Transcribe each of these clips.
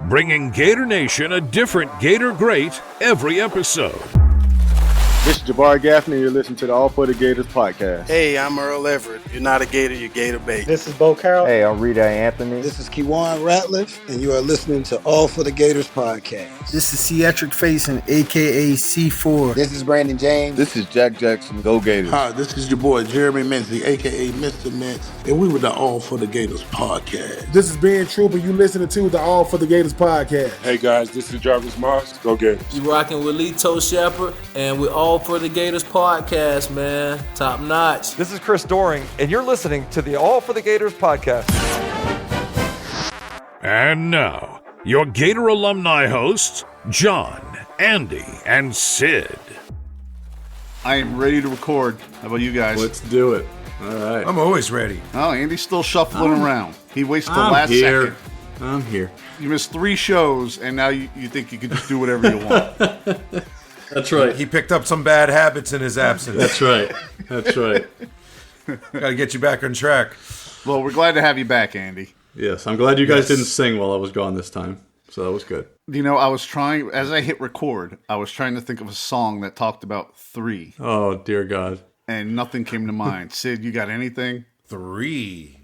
bringing Gator Nation a different Gator great every episode. This is Jabbar Gaffney. You're listening to the All for the Gators podcast. Hey, I'm Earl Everett. You're not a Gator, you're Gator bait. This is Bo Carroll. Hey, I'm Rita Anthony. This is Kewan Ratliff, and you are listening to All for the Gators podcast. This is Cedric Faison, a.k.a. C4. This is Brandon James. This is Jack Jackson. Go Gators. Hi, this is your boy Jeremy Mincy, a.k.a. Mr. Mintz, and we were the All for the Gators podcast. This is Ben Trooper. You listening to the All for the Gators podcast. Hey, guys, this is Jarvis Moss. Go Gators. You rocking with Lito Shepherd, and we're All for the Gators podcast, man. Top notch. This is Chris Doring, and you're listening to the All for the Gators podcast. And now, your Gator alumni hosts, John, Andy, and Sid. I am ready to record. How about you guys? Let's do it. All right. I'm always ready. Oh, Andy's still shuffling around. He wasted the last second. I'm here. You missed 3 shows, and now you think you can just do whatever you want. That's right. He picked up some bad habits in his absence. That's right. That's right. Got to get you back on track. Well, we're glad to have you back, Andy. Yes, I'm glad you guys didn't sing while I was gone this time. So that was good. You know, I was trying, as I hit record, I was trying to think of a song that talked about 3. Oh, dear God. And nothing came to mind. Sid, you got anything? 3.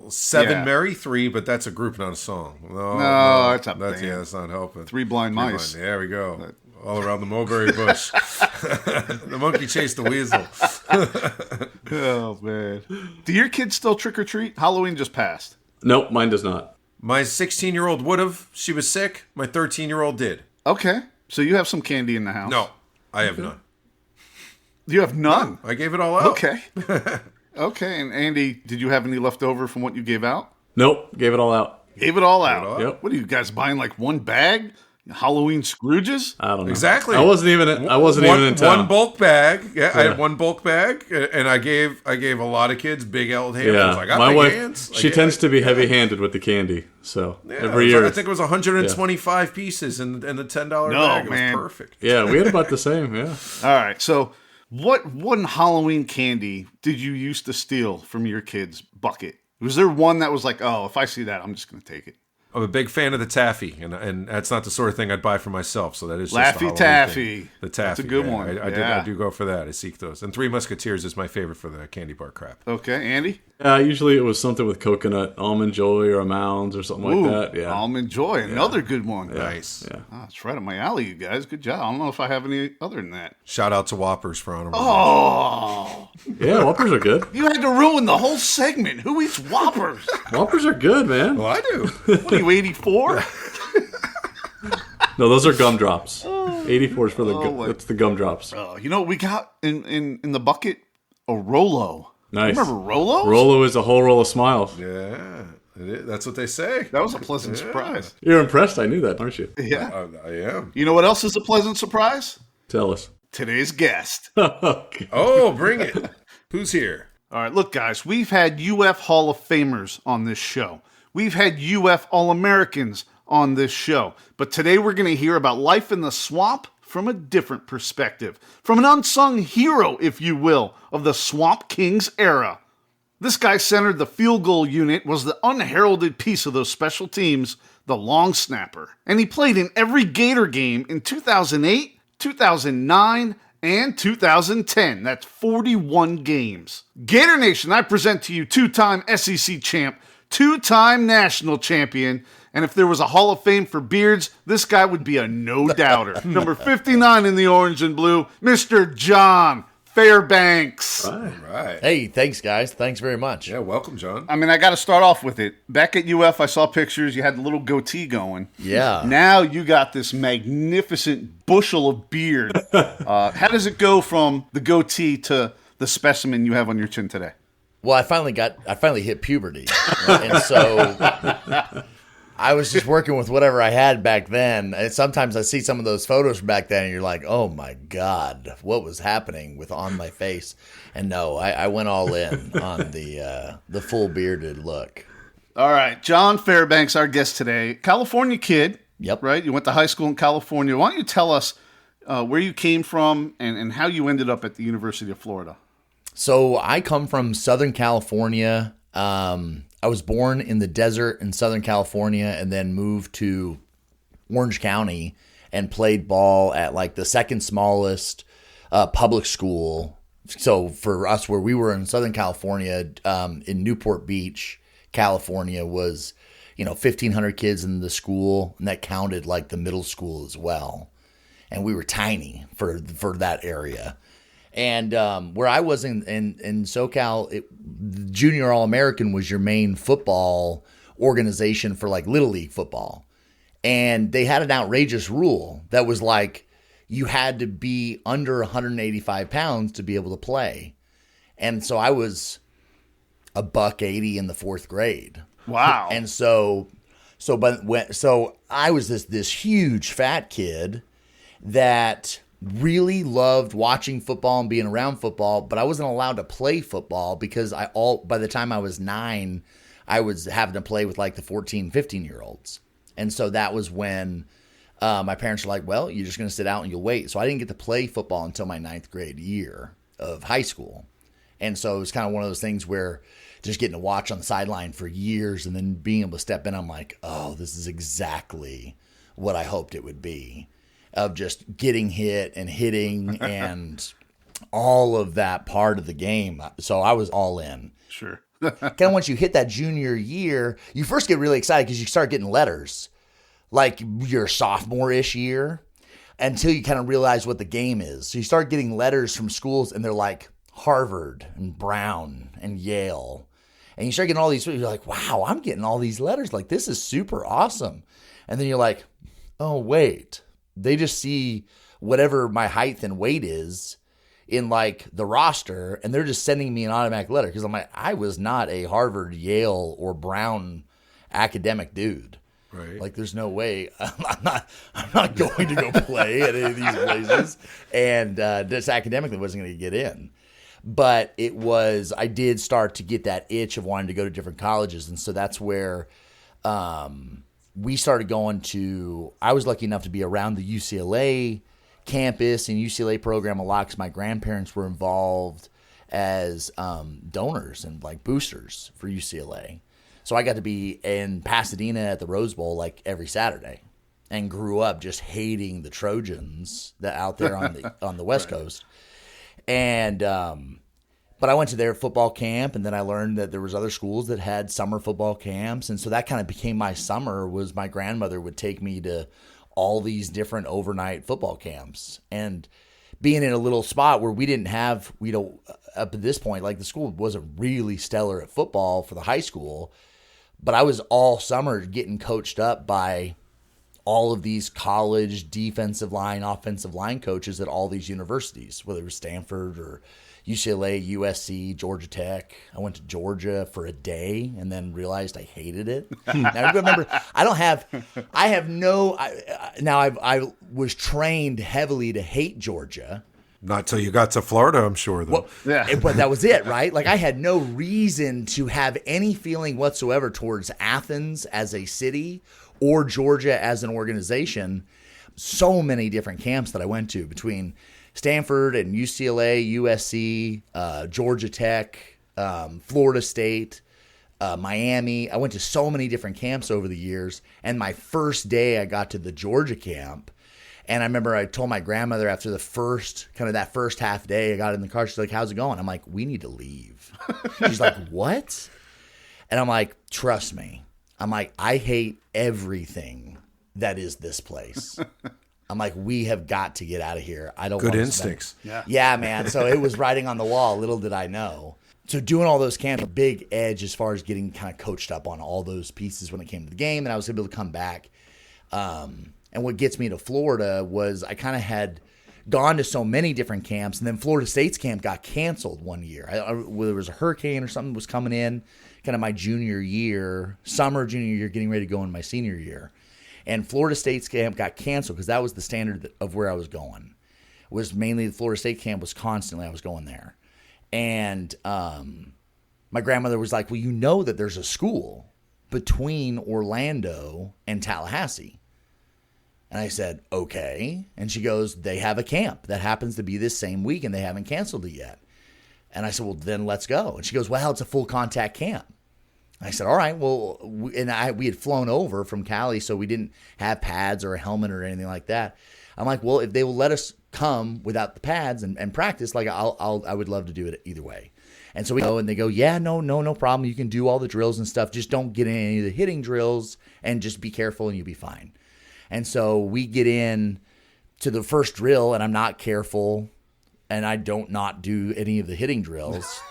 7 Yeah. Mary 3, but that's a group, not a song. No, that's a band. Yeah, that's not helping. 3 Blind Mice. There we go. All around the mulberry bush. The monkey chased the weasel. Oh, man. Do your kids still trick or treat? Halloween just passed. Nope, mine does not. My 16-year-old would have. She was sick. My 13-year-old did. Okay. So you have some candy in the house? No, I have none. You have none? I gave it all out. Okay. Okay. And Andy, did you have any left over from what you gave out? Nope, gave it all out. Gave it all out? Yep. What are you guys buying, like one bag? Halloween Scrooges? I don't know. Exactly. I wasn't even in town. One bulk bag. Yeah, I had one bulk bag, and I gave a lot of kids big old handfuls. Yeah. I got my big wife, hands. she tends to be heavy-handed with the candy. So every year, I think it was 125 pieces in the $10 bag. It was perfect. Yeah, we had about the same. Yeah. All right. So what one Halloween candy did you used to steal from your kids' bucket? Was there one that was like, oh, if I see that, I'm just going to take it? I'm a big fan of the taffy, and that's not the sort of thing I'd buy for myself. So that is just Laffy Taffy. Thing. The taffy, that's a good one. I do go for that. I seek those. And Three Musketeers is my favorite for the candy bar crap. Okay, Andy. Usually it was something with coconut, almond joy, or a Mounds or something like that. Yeah, almond joy, another good one. Nice. Yeah, that's right up my alley, you guys. Good job. I don't know if I have any other than that. Shout out to Whoppers for honorable. Oh, yeah, Whoppers are good. You had to ruin the whole segment. Who eats Whoppers? Whoppers are good, man. Well, I do. What are you, 84? No, those are gumdrops. 84 is for that's the gumdrops. You know what we got in the bucket? A Rolo. Nice. Remember Rolos? Rolo is a whole roll of smiles. Yeah, that's what they say. That was a pleasant surprise. You're impressed. I knew that, aren't you? Yeah. I am. You know what else is a pleasant surprise? Tell us. Today's guest. Oh, bring it. Who's here? All right, look, guys, we've had UF Hall of Famers on this show. We've had UF All-Americans on this show. But today we're going to hear about life in the swamp from a different perspective. From an unsung hero, if you will, of the Swamp Kings era. This guy centered the field goal unit, was the unheralded piece of those special teams, the long snapper. And he played in every Gator game in 2008, 2009, and 2010. That's 41 games. Gator Nation, I present to you 2-time SEC champ, 2-time national champion, and if there was a Hall of Fame for beards, this guy would be a no-doubter. Number 59 in the orange and blue, Mr. John Fairbanks. Right. Hey, thanks, guys. Thanks very much. Yeah, welcome, John. I mean, I got to start off with it. Back at UF, I saw pictures. You had the little goatee going. Yeah. Now you got this magnificent bushel of beard. How does it go from the goatee to the specimen you have on your chin today? Well, I finally hit puberty. Right? And so I was just working with whatever I had back then. And sometimes I see some of those photos from back then and you're like, oh my God, what was happening on my face? And no, I went all in on the full bearded look. All right. John Fairbanks, our guest today. California kid. Yep. Right? You went to high school in California. Why don't you tell us where you came from and how you ended up at the University of Florida? So I come from Southern California. I was born in the desert in Southern California and then moved to Orange County and played ball at like the second smallest public school. So for us, where we were in Southern California, in Newport Beach, California, was 1,500 kids in the school, and that counted like the middle school as well. And we were tiny for that area. And where I was in SoCal, Junior All-American was your main football organization for like Little League football. And they had an outrageous rule that was like you had to be under 185 pounds to be able to play. And so I was a $180 in the fourth grade. Wow. And so I was this huge fat kid that really loved watching football and being around football, but I wasn't allowed to play football because by the time I was 9, I was having to play with like the 14, 15-year-olds. And so that was when my parents were like, well, you're just going to sit out and you'll wait. So I didn't get to play football until my 9th grade year of high school. And so it was kind of one of those things where just getting to watch on the sideline for years and then being able to step in, I'm like, oh, this is exactly what I hoped it would be, of just getting hit and hitting and all of that part of the game. So I was all in. Sure. Kind of once you hit that junior year, you first get really excited because you start getting letters like your sophomore-ish year until you kind of realize what the game is. So you start getting letters from schools and they're like Harvard and Brown and Yale. And you start getting all these, you're like, wow, I'm getting all these letters. Like, this is super awesome. And then you're like, oh, wait. They just see whatever my height and weight is in like the roster, and they're just sending me an automatic letter because I'm like, I was not a Harvard, Yale, or Brown academic dude. Right. Like, there's no way I'm not going to go play at any of these places, and just academically wasn't going to get in. But I did start to get that itch of wanting to go to different colleges, and so that's where we started going to. I was lucky enough to be around the UCLA campus and UCLA program a lot because my grandparents were involved as donors and like boosters for UCLA. So I got to be in Pasadena at the Rose Bowl like every Saturday, and grew up just hating the Trojans that out there on the West Coast. And but I went to their football camp, and then I learned that there was other schools that had summer football camps, and so that kind of became my summer. Was my grandmother would take me to all these different overnight football camps, and being in a little spot where we didn't have, up at this point, like the school wasn't really stellar at football for the high school, but I was all summer getting coached up by all of these college defensive line, offensive line coaches at all these universities, whether it was Stanford or UCLA, USC, Georgia Tech. I went to Georgia for a day and then realized I hated it. Now, remember, I was trained heavily to hate Georgia. Not till you got to Florida, I'm sure, though. Well, yeah. But that was it, right? Like, I had no reason to have any feeling whatsoever towards Athens as a city or Georgia as an organization. So many different camps that I went to between Stanford and UCLA, USC, Georgia Tech, Florida State, Miami. I went to so many different camps over the years. And my first day I got to the Georgia camp, and I remember I told my grandmother after that first half day, I got in the car. She's like, how's it going? I'm like, we need to leave. She's like, what? And I'm like, trust me. I'm like, I hate everything that is this place. I'm like, we have got to get out of here. I don't Good want instincts. Yeah, man. So it was writing on the wall. Little did I know. So doing all those camps, a big edge as far as getting kind of coached up on all those pieces when it came to the game. And I was able to come back. And what gets me to Florida was I kind of had gone to so many different camps, and then Florida State's camp got canceled one year. There was a hurricane or something was coming in, kind of my junior year, summer junior year, getting ready to go in my senior year. And Florida State's camp got canceled because that was the standard of where I was going. It was mainly the Florida State camp was constantly, I was going there. And my grandmother was like, well, you know that there's a school between Orlando and Tallahassee. And I said, okay. And she goes, they have a camp that happens to be this same week, and they haven't canceled it yet. And I said, well, then let's go. And she goes, well, it's a full contact camp. I said, all right, well, we had flown over from Cali, so we didn't have pads or a helmet or anything like that. I'm like, well, if they will let us come without the pads and practice, like I would love to do it either way. And so we go, and they go, yeah, no problem. You can do all the drills and stuff. Just don't get in any of the hitting drills, and just be careful, and you'll be fine. And so we get in to the first drill, and I'm not careful, and I don't not do any of the hitting drills.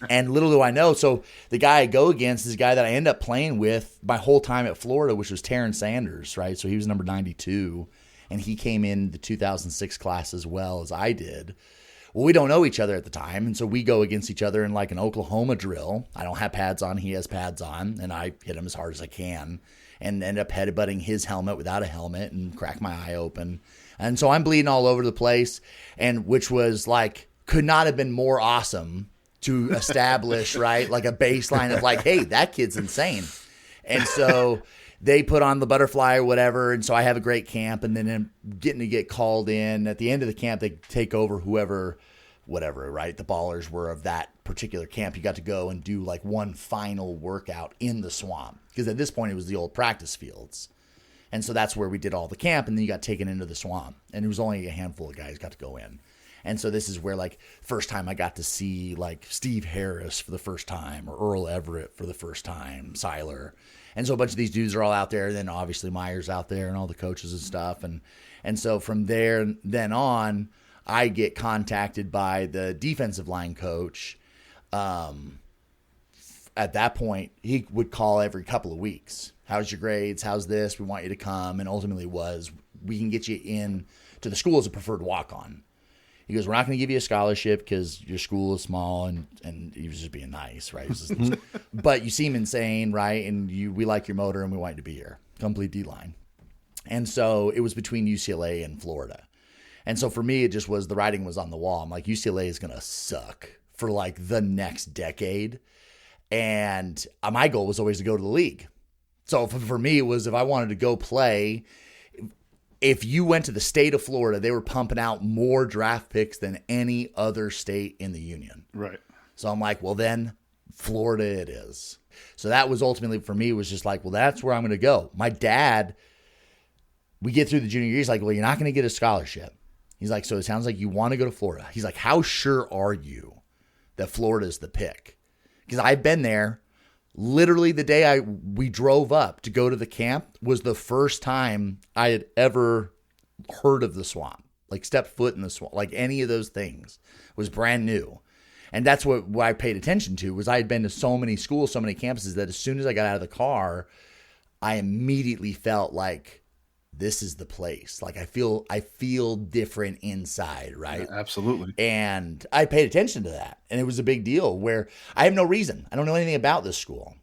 And little do I know, so the guy I go against is a guy that I end up playing with my whole time at Florida, which was Terrence Sanders, right? So he was number 92, and he came in the 2006 class as well as I did. Well, we don't know each other at the time, and so we go against each other in like an Oklahoma drill. I don't have pads on, he has pads on, and I hit him as hard as I can and end up headbutting his helmet without a helmet and crack my eye open. And so I'm bleeding all over the place, and which was like, could not have been more awesome to establish, right, like a baseline of like, hey, that kid's insane. And so they put on the butterfly or whatever, and so I have a great camp, and then I'm getting to get called in. At the end of the camp, they take over whoever, whatever, right, the ballers were of that particular camp. You got to go and do like one final workout in the swamp, because at this point it was the old practice fields. And so that's where we did all the camp, and then you got taken into the swamp, and it was only a handful of guys got to go in. And so this is where, like, first time I got to see, like, Steve Harris for the first time, or Earl Everett for the first time, Seiler. And so a bunch of these dudes are all out there. Then obviously Meyer's out there and all the coaches and stuff. And so from there, then on, I get contacted by the defensive line coach. At that point, he would call every couple of weeks. How's your grades? How's this? We want you to come. And ultimately we can get you in to the school as a preferred walk-on. He goes, we're not going to give you a scholarship because your school is small, and he was just being nice, right? But you seem insane, right? And we like your motor, and we want you to be here. Complete D-line. And so it was between UCLA and Florida. And so for me, it just was, the writing was on the wall. I'm like, UCLA is going to suck for like the next decade. And my goal was always to go to the league. So for me, it was, if I wanted to go play, if you went to the state of Florida, they were pumping out more draft picks than any other state in the union. Right. So I'm like, well, then Florida it is. So that was ultimately, for me, was just like, well, that's where I'm going to go. My dad, we get through the junior year. He's like, well, you're not going to get a scholarship. He's like, so it sounds like you want to go to Florida. He's like, how sure are you that Florida's the pick? Because I've been there. Literally the day we drove up to go to the camp was the first time I had ever heard of the swamp, like stepped foot in the swamp, like any of those things was brand new. And that's what I paid attention to, was I had been to so many schools, so many campuses, that as soon as I got out of the car, I immediately felt like, this is the place. Like I feel different inside, right? Yeah, absolutely. And I paid attention to that. And it was a big deal, where I have no reason. I don't know anything about this school,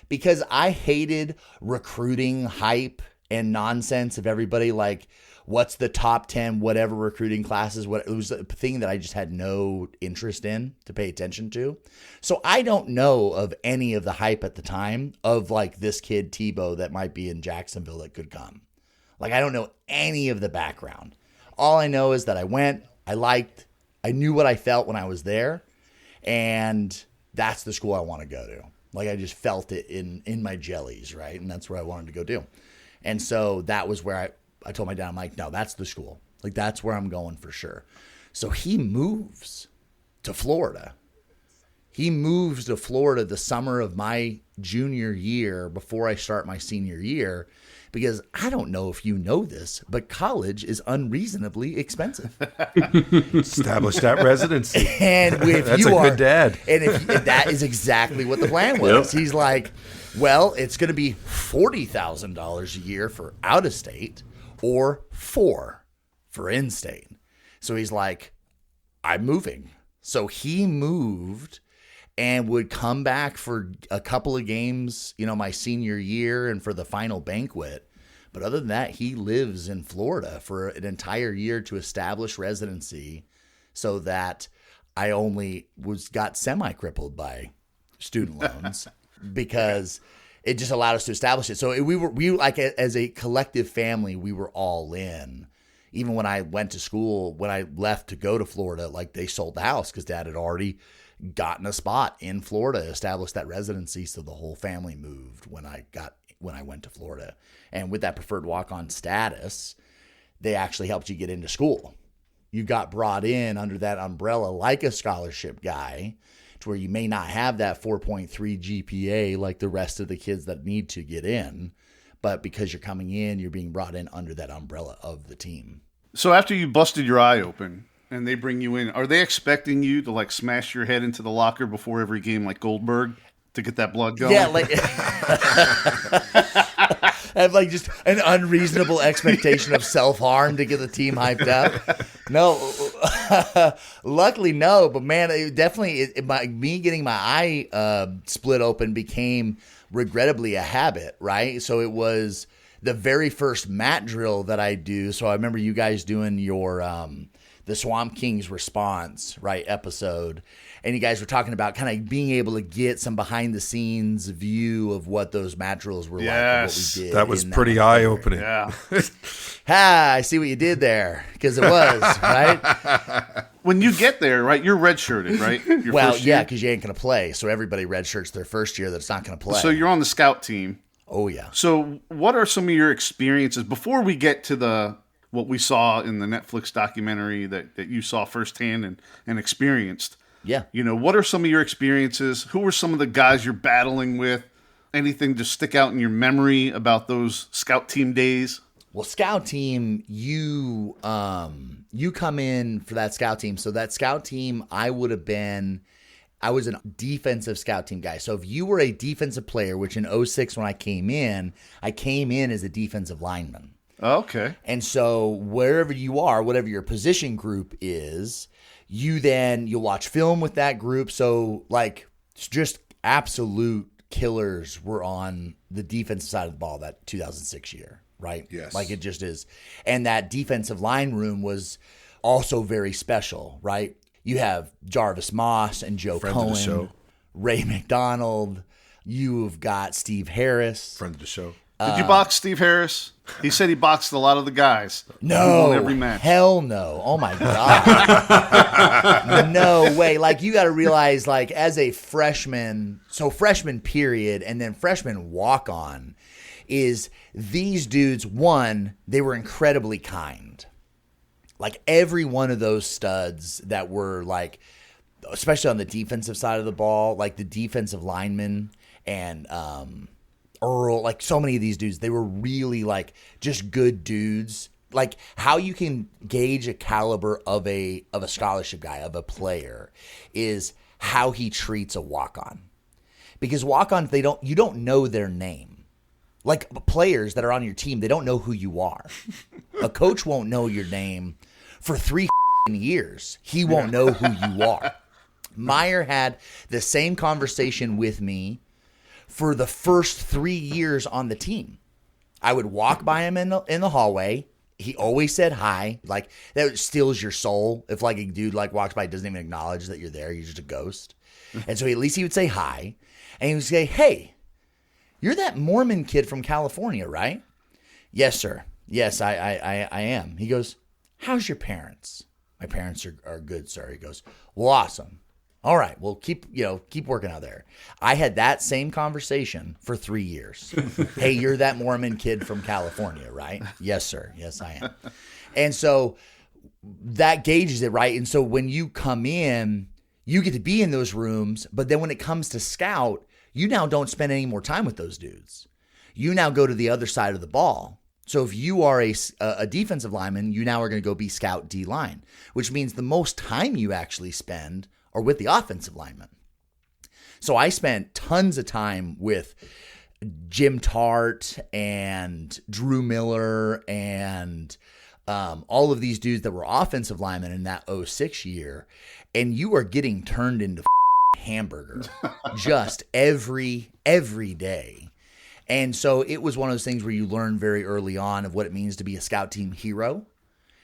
because I hated recruiting hype and nonsense of everybody. Like, what's the top 10, whatever recruiting classes, it was a thing that I just had no interest in to pay attention to. So I don't know of any of the hype at the time of like this kid Tebow that might be in Jacksonville that could come. Like, I don't know any of the background. All I know is that I went, I knew what I felt when I was there, and that's the school I want to go to. Like, I just felt it in my jellies, right? And that's where I wanted to go do. And so that was where I told my dad, I'm like, no, that's the school. Like, that's where I'm going for sure. So he moves to Florida. He moves to Florida the summer of my junior year before I start my senior year. Because I don't know if you know this, but college is unreasonably expensive. Establish that residency. And if that's you a are, good dad. And if that is exactly what the plan was. Yep. He's like, well, it's going to be $40,000 a year for out of state, or $4,000 for in state. So he's like, I'm moving. So he moved and would come back for a couple of games, my senior year and for the final banquet. But other than that, he lives in Florida for an entire year to establish residency, so that I only got semi-crippled by student loans because it just allowed us to establish it. So we like, as a collective family, we were all in. Even when I went to school, when I left to go to Florida, like, they sold the house because Dad had already gotten a spot in Florida, established that residency. So the whole family moved when I went to Florida. And with that preferred walk-on status, they actually helped you get into school. You got brought in under that umbrella like a scholarship guy, to where you may not have that 4.3 GPA like the rest of the kids that need to get in, but because you're coming in, you're being brought in under that umbrella of the team. So after you busted your eye open and they bring you in, are they expecting you to like smash your head into the locker before every game like Goldberg to get that blood going? Yeah, like have like just an unreasonable expectation of self-harm to get the team hyped up. No, luckily no, but man, it definitely me getting my eye split open became regrettably a habit, right? So it was the very first mat drill that I do. So I remember you guys doing your the Swamp Kings response, right, episode. And you guys were talking about kind of being able to get some behind the scenes view of what those mat drills were like. And what we did. That was pretty eye opening. Yeah. I see what you did there, because it was, right? When you get there, right, you're redshirted, right? Well, yeah, because you ain't going to play. So everybody redshirts their first year that's not going to play. So you're on the scout team. Oh, yeah. So what are some of your experiences before we get to what we saw in the Netflix documentary that you saw firsthand and experienced? Yeah. You know, what are some of your experiences? Who are some of the guys you're battling with? Anything to stick out in your memory about those scout team days? Well, scout team, you come in for that scout team. So that scout team, I was a defensive scout team guy. So if you were a defensive player, which in 2006 when I came in as a defensive lineman. Okay. And so wherever you are, whatever your position group is, you'll watch film with that group. So like just absolute killers were on the defensive side of the ball that 2006 year, right? Yes. Like it just is. And that defensive line room was also very special, right? You have Jarvis Moss and Joe Cohen, Ray McDonald. You've got Steve Harris. Friend of the show. Did you box Steve Harris? He said he boxed a lot of the guys. No, every match. Hell no. Oh my God. No way. Like you got to realize, like as a freshman, so freshman period, and then freshman walk on, is these dudes. One, they were incredibly kind. Like every one of those studs that were like, especially on the defensive side of the ball, like the defensive linemen and Earl, like so many of these dudes, they were really like just good dudes. Like how you can gauge a caliber of a scholarship guy, of a player, is how he treats a walk-on. Because walk-ons, you don't know their name. Like players that are on your team, they don't know who you are. A coach won't know your name for 3 years. He won't know who you are. Meyer had the same conversation with me for the first 3 years on the team. I would walk by him in the hallway. He always said hi. Like that steals your soul. If like a dude like walks by, doesn't even acknowledge that you're there, you're just a ghost. And so at least he would say hi. And he would say, "Hey, you're that Mormon kid from California, right?" "Yes, sir. Yes, I am." He goes, "How's your parents?" "My parents are good, sir." He goes, "Well, awesome. All right, well, keep working out there." I had that same conversation for 3 years. "Hey, you're that Mormon kid from California, right?" "Yes, sir. Yes, I am." And so that gauges it, right? And so when you come in, you get to be in those rooms, but then when it comes to scout, you now don't spend any more time with those dudes. You now go to the other side of the ball. So if you are a defensive lineman, you now are going to go be scout D-line, which means the most time you actually spend are with the offensive linemen. So I spent tons of time with Jim Tart and Drew Miller and all of these dudes that were offensive linemen in that 2006 year. And you are getting turned into hamburger just every day. And so it was one of those things where you learn very early on of what it means to be a scout team hero.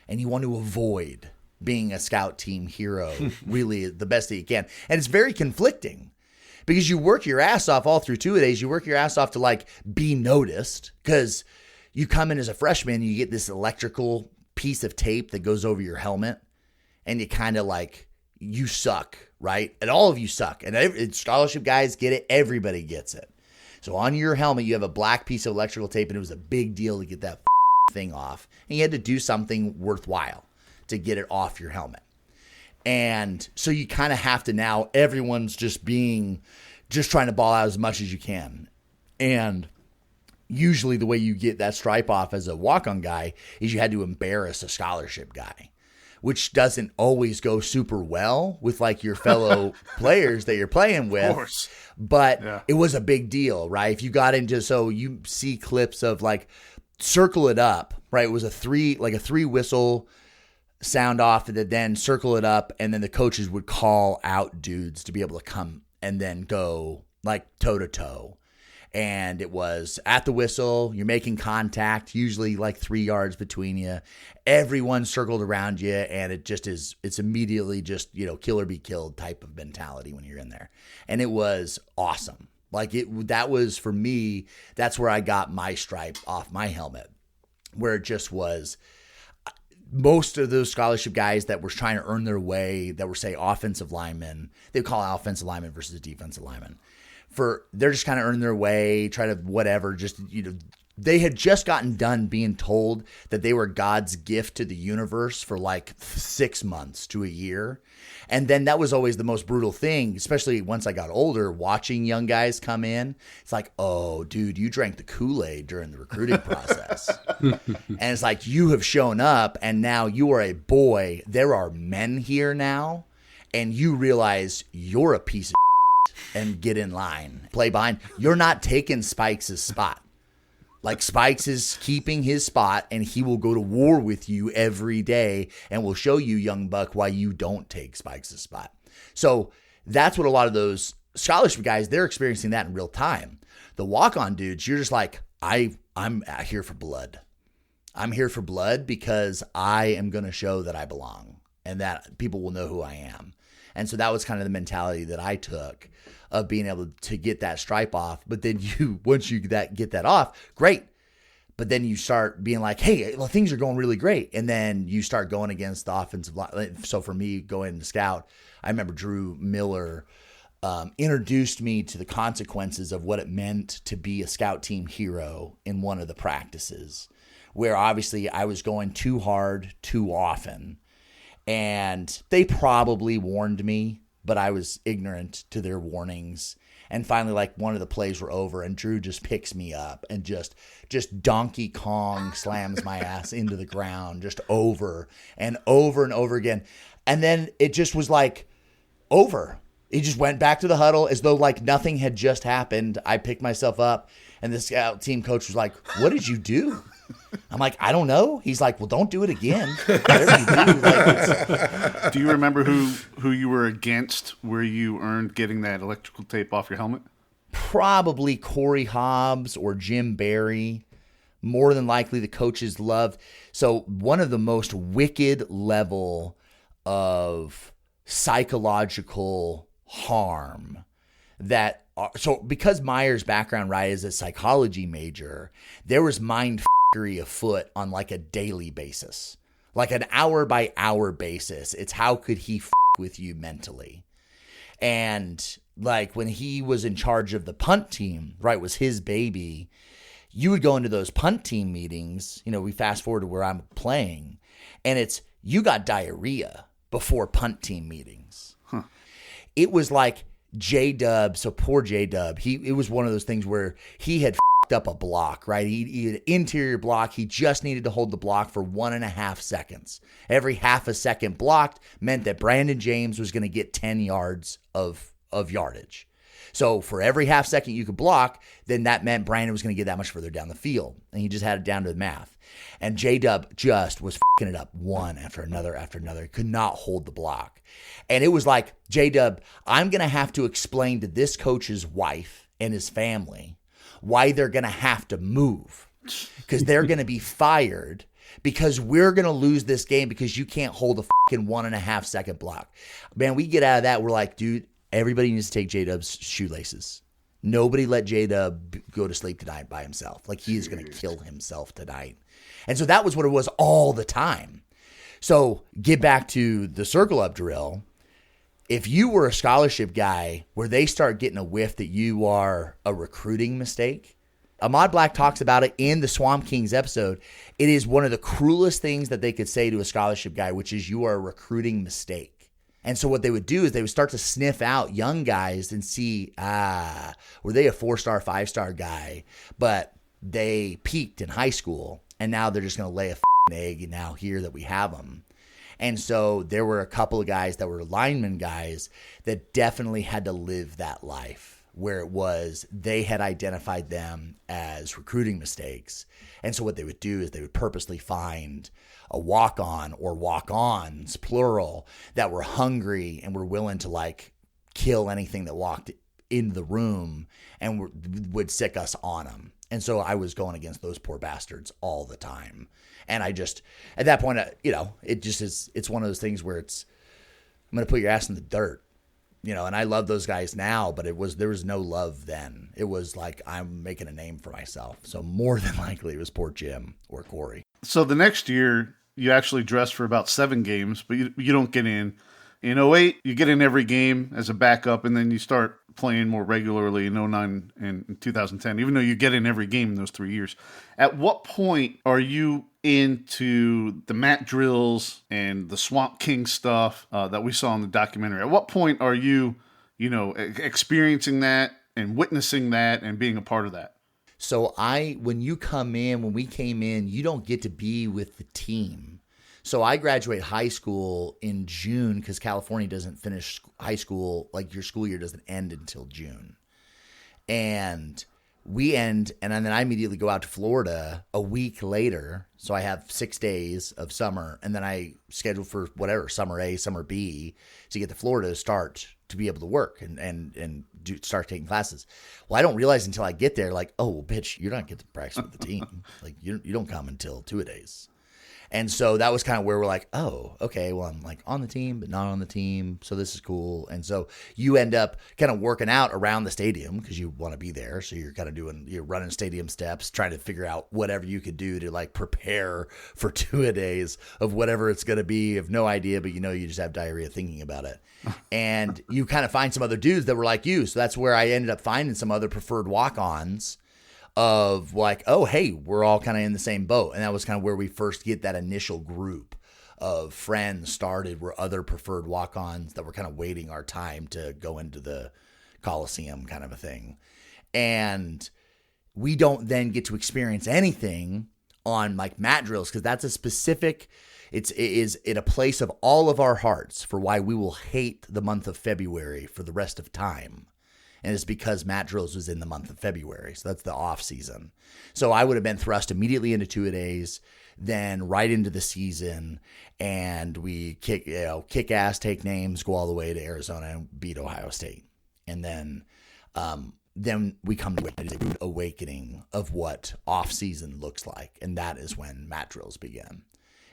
And you want to avoid being a scout team hero really the best that you can. And it's very conflicting because you work your ass off all through 2 days. You work your ass off to like be noticed because you come in as a freshman, you get this electrical piece of tape that goes over your helmet and you kind of like, you suck, right? And all of you suck. And scholarship guys get it. Everybody gets it. So on your helmet, you have a black piece of electrical tape, and it was a big deal to get that thing off. And you had to do something worthwhile to get it off your helmet. And so you kind of have to now, everyone's just trying to ball out as much as you can. And usually the way you get that stripe off as a walk-on guy is you had to embarrass a scholarship guy, which doesn't always go super well with like your fellow players that you're playing with. Of course. But it was a big deal, right? If you got into, so you see clips of like circle it up, right? It was a three whistle sound off, and then circle it up, and then the coaches would call out dudes to be able to come and then go like toe to toe. And it was at the whistle, you're making contact, usually like 3 yards between you. Everyone circled around you, and it's immediately just, kill or be killed type of mentality when you're in there. And it was awesome. Like that was, for me, that's where I got my stripe off my helmet, where it just was. Most of those scholarship guys that were trying to earn their way, that were, say, offensive linemen, they would call offensive lineman versus defensive lineman. They're just kind of earning their way, try to whatever, they had just gotten done being told that they were God's gift to the universe for like 6 months to a year. And then that was always the most brutal thing, especially once I got older, watching young guys come in. It's like, oh, dude, you drank the Kool-Aid during the recruiting process. And it's like, you have shown up and now you are a boy. There are men here now. And you realize you're a piece of and get in line. Play behind. You're not taking Spikes' spot. Like, Spikes is keeping his spot, and he will go to war with you every day and will show you, young buck, why you don't take Spikes' spot. So that's what a lot of those scholarship guys, they're experiencing that in real time. The walk-on dudes, you're just like, I'm here for blood. I'm here for blood because I am going to show that I belong and that people will know who I am. And so that was kind of the mentality that I took of being able to get that stripe off. But then once you get that off, great. But then you start being like, hey, well, things are going really great. And then you start going against the offensive line. So for me, going to scout, I remember Drew Miller introduced me to the consequences of what it meant to be a scout team hero in one of the practices, where obviously I was going too hard too often. And they probably warned me, but I was ignorant to their warnings. And finally, like, one of the plays were over, and Drew just picks me up and just Donkey Kong slams my ass into the ground just over and over and over again. And then it just was like over. He just went back to the huddle as though like nothing had just happened. I picked myself up, and the scout team coach was like, "What did you do?" I'm like, I don't know. He's like, well, don't do it again. Whatever you do. Do you remember who you were against where you earned getting that electrical tape off your helmet? Probably Corey Hobbs or Jim Barry. More than likely the coaches loved. So one of the most wicked level of psychological harm that so because Meyer's background, right, is a psychology major, there was mind afoot on like a daily basis, like an hour by hour basis. It's how could he with you mentally. And like when he was in charge of the punt team, right, was his baby, you would go into those punt team meetings, we fast forward to where I'm playing, and it's, you got diarrhea before punt team meetings. It was like J-Dub, so poor J-Dub, it was one of those things where he had up a block, right? He had an interior block. He just needed to hold the block for 1.5 seconds. Every half a second blocked meant that Brandon James was going to get 10 yards of yardage. So for every half second you could block, then that meant Brandon was going to get that much further down the field. And he just had it down to the math. And J-Dub just was f***ing it up one after another after another. He could not hold the block. And it was like, J-Dub, I'm going to have to explain to this coach's wife and his family why they're going to have to move, because they're going to be fired, because we're going to lose this game because you can't hold a fucking 1.5 second block. Man, we get out of that. We're like, dude, everybody needs to take J-Dub's shoelaces. Nobody let J-Dub go to sleep tonight by himself. Like, he is going to kill himself tonight. And so that was what it was all the time. So get back to the circle up drill. if you were a scholarship guy where they start getting a whiff that you are a recruiting mistake, Ahmad Black talks about it in the Swamp Kings episode. It is one of the cruelest things that they could say to a scholarship guy, which is you are a recruiting mistake. And so what they would do is they would start to sniff out young guys and see, were they a 4-star, 5-star guy, but they peaked in high school and now they're just going to lay a egg now here that we have them. And so there were a couple of guys that were lineman guys that definitely had to live that life, where it was they had identified them as recruiting mistakes. And so what they would do is they would purposely find a walk-on or walk-ons, plural, that were hungry and were willing to like kill anything that walked into the room and would sick us on them. And so I was going against those poor bastards all the time. And I just, at that point, it just is, it's one of those things where it's, I'm going to put your ass in the dirt. And I love those guys now, but there was no love then. It was like, I'm making a name for myself. So more than likely it was poor Jim or Corey. So the next year you actually dress for about 7 games, but you don't get in. In 2008, you get in every game as a backup, and then you start playing more regularly in 2009 and in 2010, even though you get in every game in those 3 years. At what point are you into the mat drills and the Swamp King stuff that we saw in the documentary? At what point are you, experiencing that and witnessing that and being a part of that? So when we came in, you don't get to be with the team. So I graduate high school in June because California doesn't finish high school, like your school year doesn't end until June. And we end, and then I immediately go out to Florida a week later. So I have 6 days of summer, and then I schedule for whatever, summer A, summer B, to get to Florida to start to be able to work and start taking classes. Well, I don't realize until I get there, like, oh, bitch, you're not getting to practice with the team. Like, you don't come until 2-a-days. And so that was kind of where we're like, oh, okay, well, I'm like on the team, but not on the team. So this is cool. And so you end up kind of working out around the stadium because you want to be there. So you're kind of you're running stadium steps, trying to figure out whatever you could do to like prepare for 2-a-days of whatever it's going to be. You have no idea, but you just have diarrhea thinking about it. And you kind of find some other dudes that were like you. So that's where I ended up finding some other preferred walk-ons of like, oh, hey, we're all kind of in the same boat. And that was kind of where we first get that initial group of friends started, were other preferred walk-ons that were kind of waiting our time to go into the Coliseum kind of a thing. And we don't then get to experience anything on like mat drills because that's a specific, it is in a place of all of our hearts for why we will hate the month of February for the rest of time. And it's because mat drills was in the month of February. So that's the off season. So I would have been thrust immediately into 2-a-days, then right into the season. And we kick ass, take names, go all the way to Arizona and beat Ohio State. And then we come to a rude awakening of what off season looks like. And that is when mat drills begin,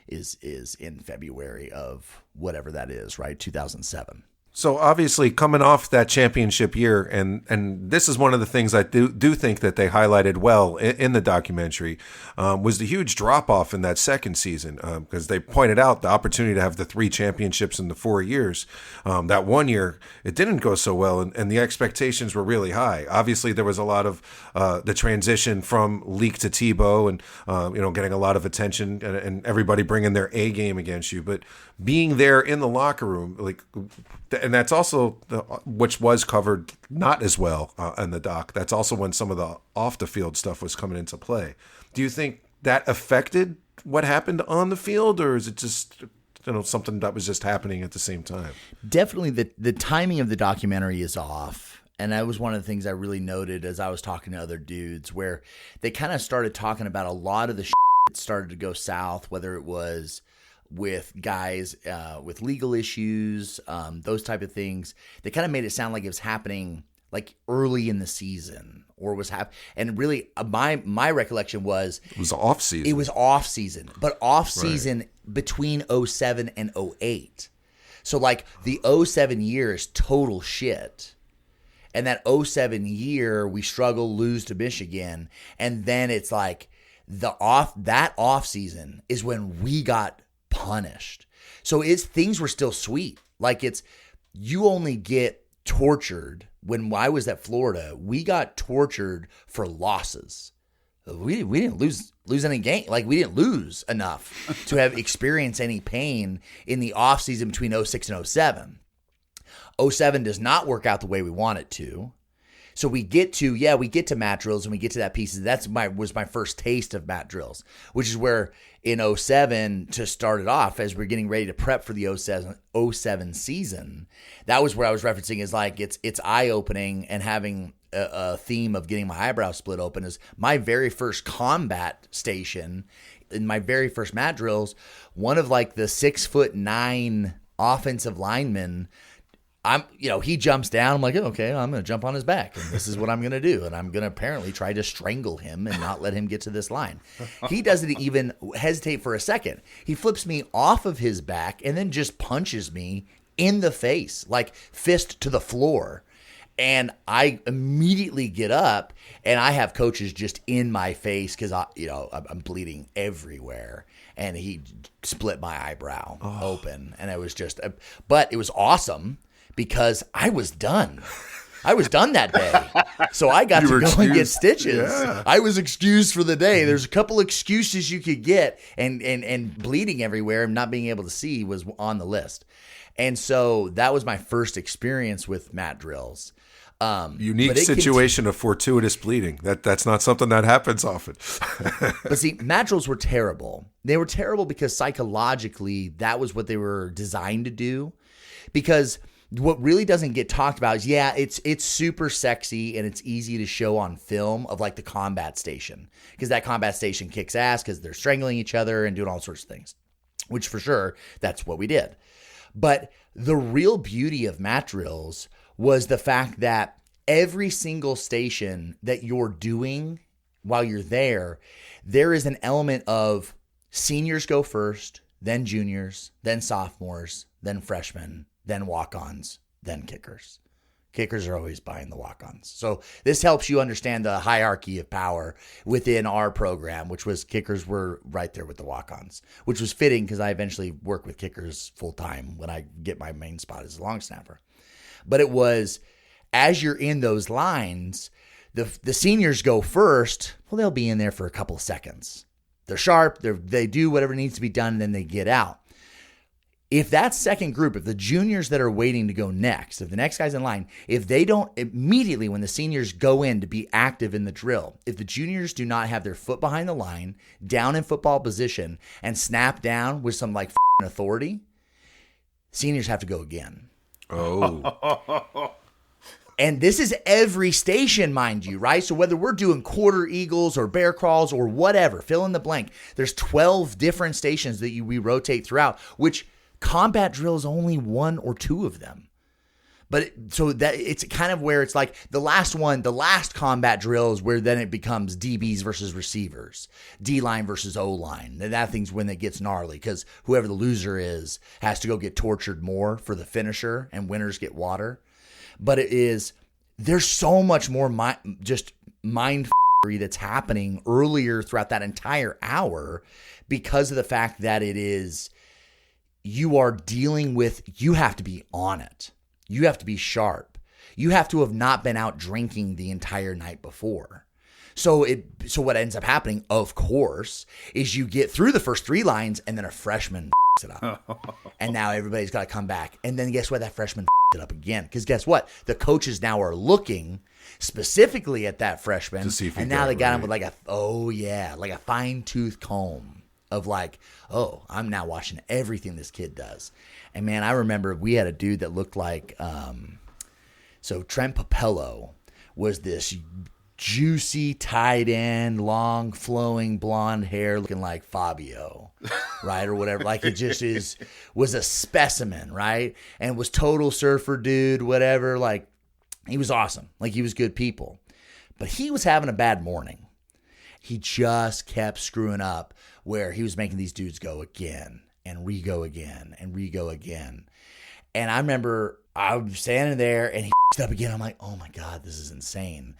is in February of whatever that is, right? 2007. So obviously coming off that championship year, and this is one of the things I do think that they highlighted well in the documentary, was the huge drop-off in that second season, because they pointed out the opportunity to have the 3 championships in the 4 years. That 1 year, it didn't go so well, and the expectations were really high. Obviously, there was a lot of the transition from Leak to Tebow and getting a lot of attention and everybody bringing their A game against you. But being there in the locker room, and that's also which was covered not as well in the doc. That's also when some of the off the field stuff was coming into play. Do you think that affected what happened on the field, or is it just something that was just happening at the same time? Definitely, the timing of the documentary is off. And that was one of the things I really noted as I was talking to other dudes, where they kind of started talking about a lot of the shit that started to go south, whether it was with guys with legal issues, those type of things. They kind of made it sound like it was happening like early in the season, or was and really my recollection was it was off season. It was off season, but off season between 2007 and 2008. So like the 2007 year is total shit. And that 2007 year we struggle, lose to Michigan, and then it's like that off season is when we got punished. So things were still sweet. Like you only get tortured. When I was at Florida, we got tortured for losses. We didn't lose any game. Like, we didn't lose enough to have experienced any pain in the offseason between 06 and 07. 07 does not work out the way we want it to. So we get to mat drills and we get to that piece. Was my first taste of mat drills, which is where in 07 to start it off as we're getting ready to prep for the 07 season. That was where I was referencing is like it's eye-opening and having a theme of getting my eyebrow split open is my very first combat station in my very first mat drills. One of like the 6'9" offensive linemen, he jumps down. I'm like, okay, I'm going to jump on his back, and this is what I'm going to do. And I'm going to apparently try to strangle him and not let him get to this line. He doesn't even hesitate for a second. He flips me off of his back and then just punches me in the face, like fist to the floor. And I immediately get up, and I have coaches just in my face because I'm bleeding everywhere. And he split my eyebrow open, and it was but it was awesome. Because I was done. I was done that day. So I got to go and get stitches. Yeah. I was excused for the day. There's a couple excuses you could get, and bleeding everywhere and not being able to see was on the list. And so that was my first experience with mat drills. Unique situation of fortuitous bleeding. That's not something that happens often. But see, mat drills were terrible. They were terrible because psychologically that was what they were designed to do. Because what really doesn't get talked about is, it's super sexy and it's easy to show on film of like the combat station, because that combat station kicks ass because they're strangling each other and doing all sorts of things, which for sure, that's what we did. But the real beauty of mat drills was the fact that every single station that you're doing while you're there is an element of seniors go first, then juniors, then sophomores, then freshmen, then walk-ons, then kickers. Kickers are always behind the walk-ons. So this helps you understand the hierarchy of power within our program, which was kickers were right there with the walk-ons, which was fitting because I eventually work with kickers full-time when I get my main spot as a long snapper. But it was, as you're in those lines, the seniors go first. Well, they'll be in there for a couple of seconds. They're sharp. They do whatever needs to be done, and then they get out. If that second group, if the juniors that are waiting to go next, if the next guy's in line, if they don't immediately when the seniors go in to be active in the drill, if the juniors do not have their foot behind the line, down in football position, and snap down with some like authority, seniors have to go again. Oh. And this is every station, mind you, right? So whether we're doing quarter eagles or bear crawls or whatever, fill in the blank, there's 12 different stations that we rotate throughout, which combat drill is only one or two of them. But so that it's kind of where it's like the last combat drill is where then it becomes DBs versus receivers, D-line versus O-line. And that thing's when it gets gnarly because whoever the loser is has to go get tortured more for the finisher and winners get water. But there's so much more mind that's happening earlier throughout that entire hour because of the fact that you are dealing with, you have to be on it. You have to be sharp. You have to have not been out drinking the entire night before. So what ends up happening, of course, is you get through the first three lines and then a freshman it up. And now everybody's got to come back. And then guess what? That freshman it up again. Because guess what? The coaches now are looking specifically at that freshman. To see if and now they got him with like a fine-tooth comb. Of like, oh, I'm now watching everything this kid does. And man, I remember we had a dude that looked like, so Trent Papello was this juicy, tight end, long, flowing blonde hair looking like Fabio, right? Or whatever. Like it just was a specimen, right? And was total surfer dude, whatever. Like he was awesome. Like he was good people. But he was having a bad morning. He just kept screwing up where he was making these dudes go again and re-go again and re-go again. And I remember I was standing there and he up again. I'm like, oh my God, this is insane.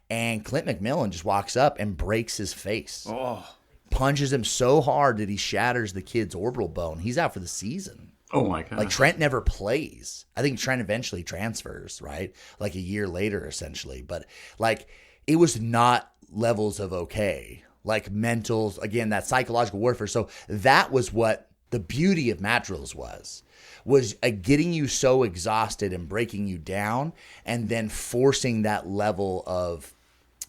And Clint McMillan just walks up and breaks his face. Oh. Punches him so hard that he shatters the kid's orbital bone. He's out for the season. Oh my God. Like Trent never plays. I think Trent eventually transfers, right? Like a year later, essentially. But like it was not levels of okay. Like mentals, again, that psychological warfare. So that was what the beauty of mat drills was getting you so exhausted and breaking you down, and then forcing that level of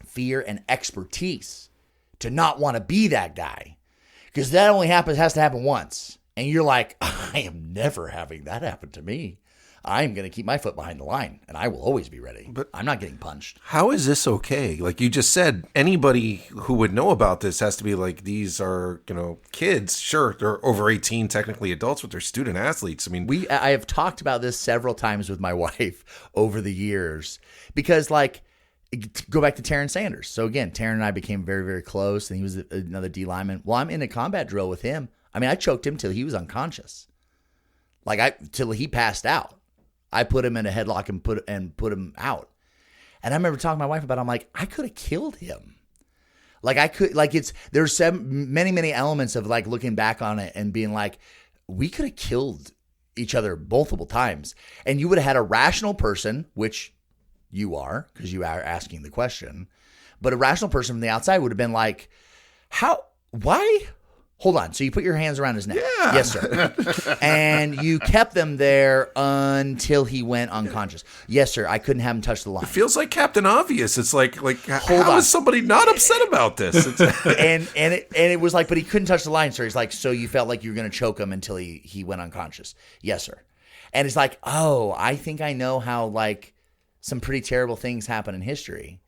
fear and expertise to not want to be that guy. Because that only has to happen once. And you're like, I am never having that happen to me. I'm going to keep my foot behind the line, and I will always be ready. But I'm not getting punched. How is this okay? Like you just said, anybody who would know about this has to be like, these are, kids. Sure, they're over 18, technically adults, but they're student athletes. I mean, I have talked about this several times with my wife over the years because, like, go back to Taryn Sanders. So again, Taryn and I became very, very close, and he was another D lineman. Well, I'm in a combat drill with him. I mean, I choked him till he was unconscious, till he passed out. I put him in a headlock and put him out. And I remember talking to my wife about it. I'm like, I could have killed him. There's many, many elements of like looking back on it and being like, we could have killed each other multiple times. And you would have had a rational person, which you are, because you are asking the question. But a rational person from the outside would have been like, why? Hold on. So you put your hands around his neck. Yeah. Yes, sir. And you kept them there until he went unconscious. Yes, sir. I couldn't have him touch the line. It feels like Captain Obvious. It's like how is somebody not upset about this? and it was like, but he couldn't touch the line, sir. He's like, so you felt like you were going to choke him until he went unconscious. Yes, sir. And it's like, oh, I think I know how like some pretty terrible things happen in history.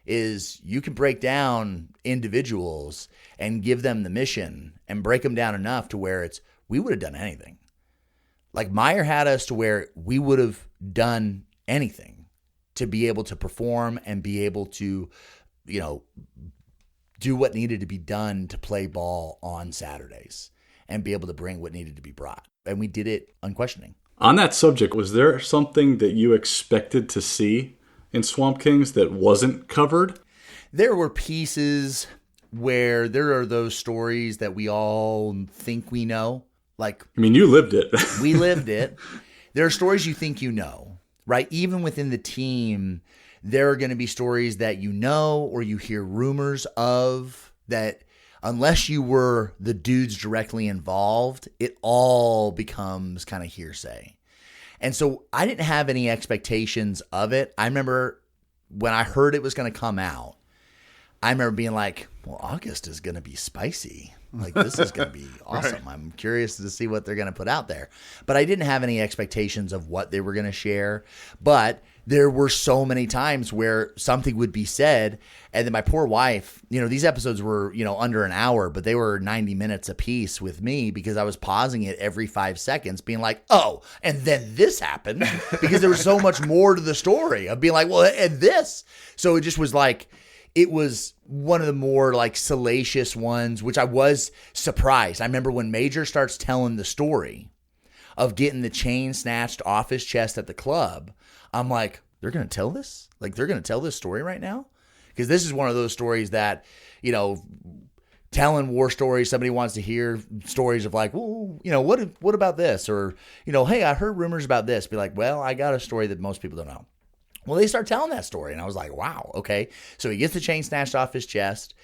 Is you can break down individuals and give them the mission and break them down enough to where we would have done anything. Like Meyer had us to where we would have done anything to be able to perform and be able to, do what needed to be done to play ball on Saturdays and be able to bring what needed to be brought. And we did it unquestioning. On that subject, was there something that you expected to see in Swamp Kings that wasn't covered? There were pieces where there are those stories that we all think we know. Like, I mean, you lived it. We lived it. There are stories you think you know, right? Even within the team, there are going to be stories that you know or you hear rumors of that unless you were the dudes directly involved, it all becomes kind of hearsay. And so I didn't have any expectations of it. I remember when I heard it was going to come out, I remember being like, well, August is going to be spicy. Like, this is going to be awesome. Right. I'm curious to see what they're going to put out there. But I didn't have any expectations of what they were going to share. But there were so many times where something would be said, and then my poor wife, these episodes were, under an hour, but they were 90 minutes a piece with me because I was pausing it every 5 seconds being like, oh, and then this happened, because there was so much more to the story of being like, well, and this. So it just was like, it was one of the more like salacious ones, which I was surprised. I remember when Major starts telling the story of getting the chain snatched off his chest at the club, I'm like, they're going to tell this? Like, they're going to tell this story right now? Because this is one of those stories that, telling war stories, somebody wants to hear stories of like, well, what about this? Or, hey, I heard rumors about this. Be like, well, I got a story that most people don't know. Well, they start telling that story, and I was like, wow, okay. So he gets the chain snatched off his chest,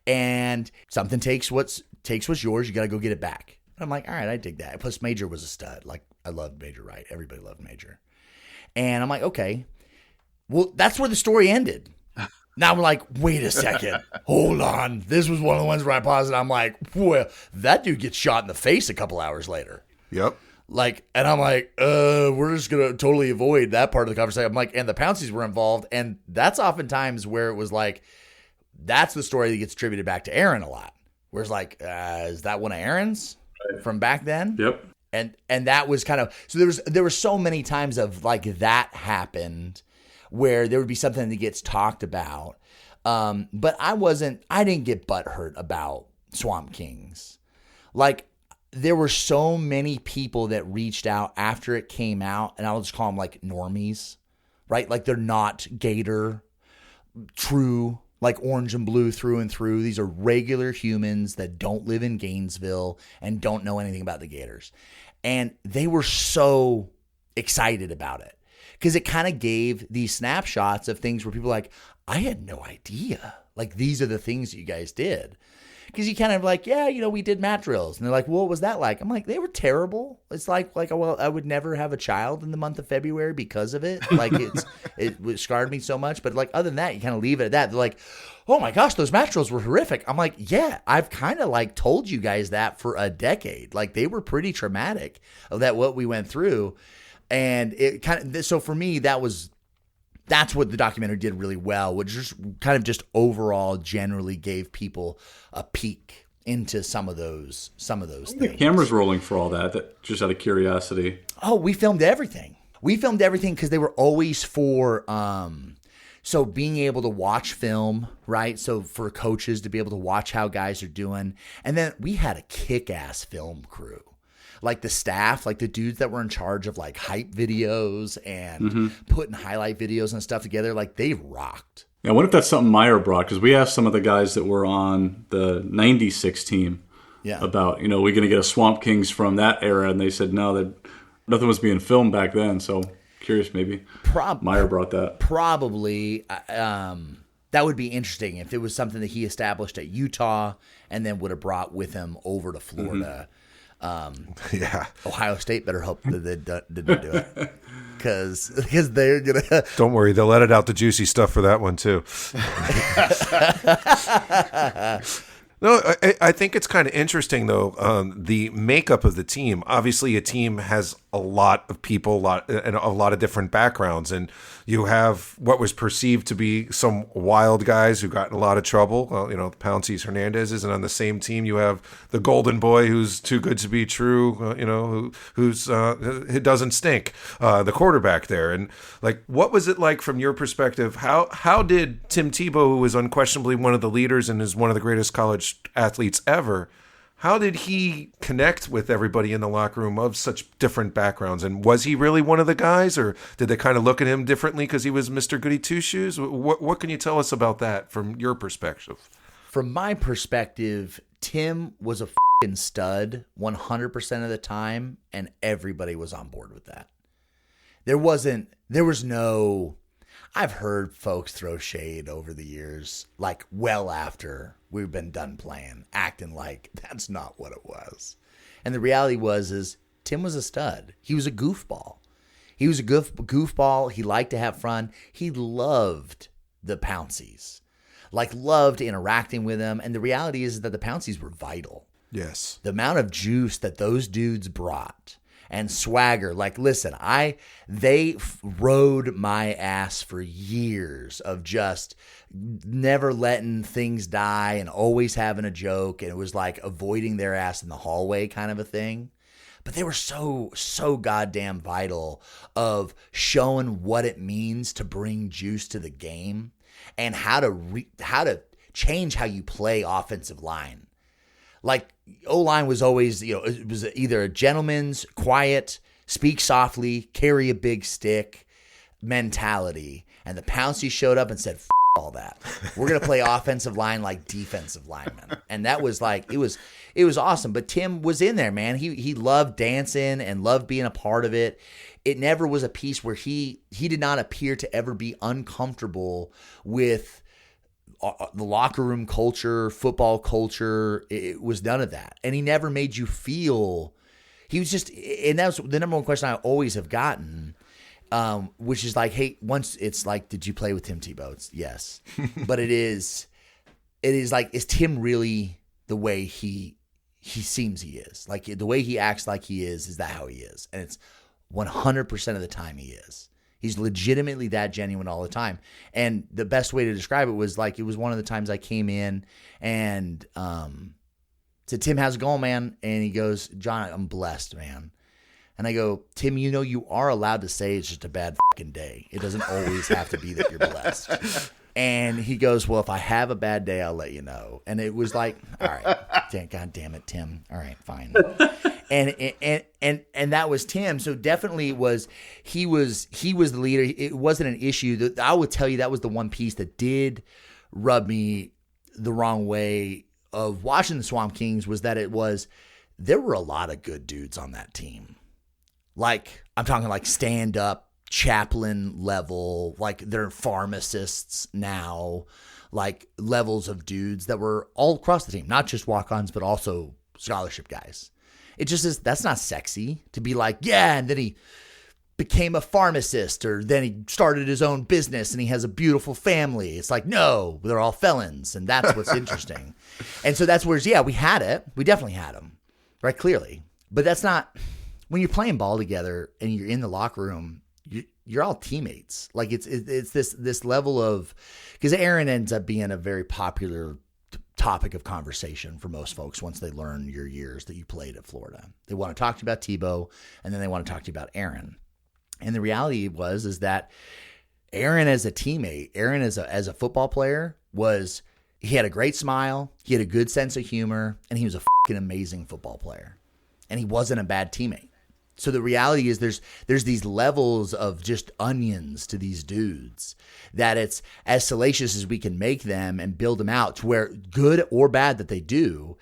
and something takes what's yours. You got to go get it back. I'm like, all right, I dig that. Plus, Major was a stud. Like, I loved Major, right? Everybody loved Major. And I'm like, okay, well, that's where the story ended. Now I'm like, wait a second. Hold on. This was one of the ones where I paused, and I'm like, well, that dude gets shot in the face a couple hours later. Yep. Like, and I'm like, we're just going to totally avoid that part of the conversation. I'm like, and the Pounceys were involved. And that's oftentimes where it was like, that's the story that gets attributed back to Aaron a lot. Where it's like, is that one of Aaron's from back then? Yep. And that was kind of, so there were so many times of like that happened where there would be something that gets talked about. But I didn't get butthurt about Swamp Kings. Like, there were so many people that reached out after it came out, and I'll just call them like normies, right? Like, they're not Gator true like orange and blue through and through. These are regular humans that don't live in Gainesville and don't know anything about the Gators. And they were so excited about it because it kind of gave these snapshots of things where people are like, I had no idea. Like, these are the things that you guys did. Because you kind of like, yeah, we did mat drills. And they're like, well, what was that like? I'm like, they were terrible. It's like, well, I would never have a child in the month of February because of it. Like, it scarred me so much. But like, other than that, you kind of leave it at that. They're like, oh my gosh, those mat drills were horrific. I'm like, yeah, I've kind of like told you guys that for a decade. Like, they were pretty traumatic of that, what we went through. And it kind of, so for me, that's what the documentary did really well, which just kind of just overall generally gave people a peek into some of those things. The camera's rolling for all that just out of curiosity. Oh, we filmed everything. We filmed everything because they were always for so being able to watch film, right? So for coaches to be able to watch how guys are doing. And then we had a kick-ass film crew. Like the staff, like the dudes that were in charge of like hype videos and putting highlight videos and stuff together, like they rocked. Yeah, I wonder if that's something Meyer brought, because we asked some of the guys that were on the 96 team about, we're going to get a Swamp Kings from that era, and they said no, that nothing was being filmed back then. So curious, maybe Meyer brought that. Probably. That would be interesting if it was something that he established at Utah and then would have brought with him over to Florida. Ohio State better hope that they didn't do it because they're gonna. Don't worry, they'll edit out the juicy stuff for that one too. No, I think it's kind of interesting though. The makeup of the team. Obviously, a team has a lot of people, and a lot of different backgrounds, and you have what was perceived to be some wild guys who got in a lot of trouble. Well, Pouncey's, Hernandez's, and on the same team you have the golden boy who's too good to be true. Who doesn't stink. The quarterback there, and like, what was it like from your perspective? How did Tim Tebow, who was unquestionably one of the leaders and is one of the greatest college athletes ever, how did he connect with everybody in the locker room of such different backgrounds? And was he really one of the guys, or did they kind of look at him differently because he was Mr. Goody Two-Shoes? What can you tell us about that from your perspective? From my perspective, Tim was a f***ing stud 100% of the time, and everybody was on board with that. I've heard folks throw shade over the years, like well after we've been done playing, acting like that's not what it was. And the reality is Tim was a stud. He was a goofball. He was a goofball. He liked to have fun. He loved the Pounceys, loved interacting with them. And the reality is that the Pounceys were vital. Yes. The amount of juice that those dudes brought and swagger. Listen, they rode my ass for years of just never letting things die and always having a joke. And it was like avoiding their ass in the hallway kind of a thing. But they were so goddamn vital of showing what it means to bring juice to the game and how to change how you play offensive line. O-line was always, it was either a gentleman's, quiet, speak softly, carry a big stick mentality. And the Pouncey showed up and said, F all that. We're going to play offensive line like defensive linemen. And that was it was awesome. But Tim was in there, man. He loved dancing and loved being a part of it. It never was a piece where he did not appear to ever be uncomfortable with the locker room culture, football culture. It was none of that. And he never made you feel, he was just, and that was the number one question I always have gotten, which is like, hey, once it's like, did you play with Tim Tebow? It's yes. But it is like, is Tim really the way he seems he is? Like the way he acts like he is that how he is? And it's 100% of the time he is. He's legitimately that genuine all the time. And the best way to describe it was it was one of the times I came in and said, Tim, how's it going, man? And he goes, John, I'm blessed, man. And I go, Tim, you are allowed to say it's just a bad fucking day. It doesn't always have to be that you're blessed. And he goes, well, if I have a bad day, I'll let you know. And it was like, all right, God damn it, Tim. All right, fine. And that was Tim. So definitely he was the leader. It wasn't an issue. I would tell you that was the one piece that did rubbed me the wrong way of watching the Swamp Kings was that there were a lot of good dudes on that team. Like, I'm talking like stand-up, chaplain level, like they're pharmacists now, like levels of dudes that were all across the team, not just walk-ons, but also scholarship guys. It just is, that's not sexy to be like, yeah, and then he became a pharmacist, or then he started his own business and he has a beautiful family. It's like, no, they're all felons, and that's what's interesting. And so that's where, yeah, we had it. We definitely had them, right? Clearly. But that's not, when you're playing ball together and you're in the locker room, you're all teammates. Like it's this level of, because Aaron ends up being a very popular topic of conversation for most folks once they learn your years that you played at Florida. They want to talk to you about Tebow, and then they want to talk to you about Aaron. And the reality is that Aaron as a teammate, Aaron as a football player, he had a great smile, he had a good sense of humor, and he was a fucking amazing football player. And he wasn't a bad teammate. So the reality is there's these levels of just onions to these dudes that it's as salacious as we can make them and build them out to where, good or bad that they do,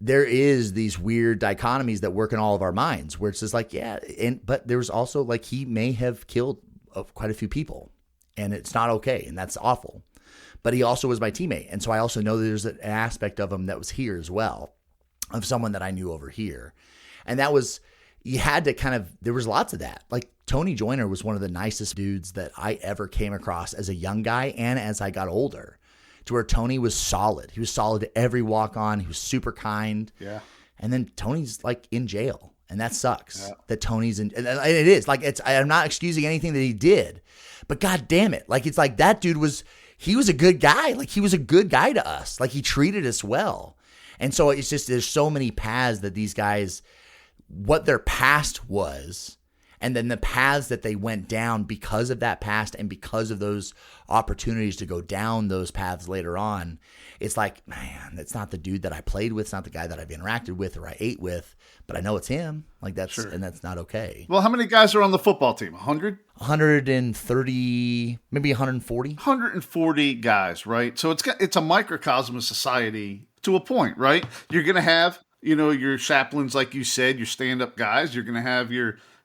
there is these weird dichotomies that work in all of our minds where it's just like, yeah, but there was also like, he may have killed quite a few people and it's not okay. And that's awful, but he also was my teammate. And so I also know that there's an aspect of him that was here as well, of someone that I knew over here. And that was, you had to there was lots of that. Like Tony Joyner was one of the nicest dudes that I ever came across as a young guy and as I got older, to where Tony was solid. He was solid to every walk on. He was super kind. Yeah. And then Tony's like in jail, and that sucks. Yeah. That Tony's in, and it is like, I'm not excusing anything that he did, but God damn it. Like, it's like that dude he was a good guy. Like, he was a good guy to us. Like, he treated us well. And so it's just, there's so many paths that these guys, what their past was, and then the paths that they went down because of that past and because of those opportunities to go down those paths later on. It's like, man, that's not the dude that I played with. It's not the guy that I've interacted with or I ate with, but I know it's him. Like, that's, sure. And that's not okay. Well, how many guys are on the football team? 100? 130, maybe 140. 140 guys, right? So it's a microcosm of society to a point, right? You're going to have, your chaplains, like you said, your stand-up guys. You're going to have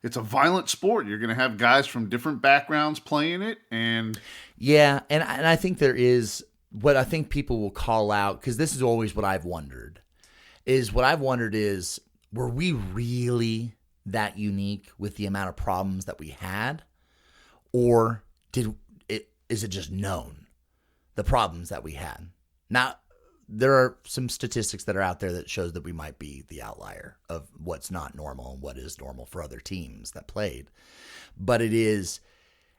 it's a violent sport. You're going to have guys from different backgrounds playing it. And yeah, and I think there is what I think people will call out, because this is always what I've wondered, is were we really that unique with the amount of problems that we had? Or is it just known, the problems that we had? Now, there are some statistics that are out there that shows that we might be the outlier of what's not normal and what is normal for other teams that played. But it is,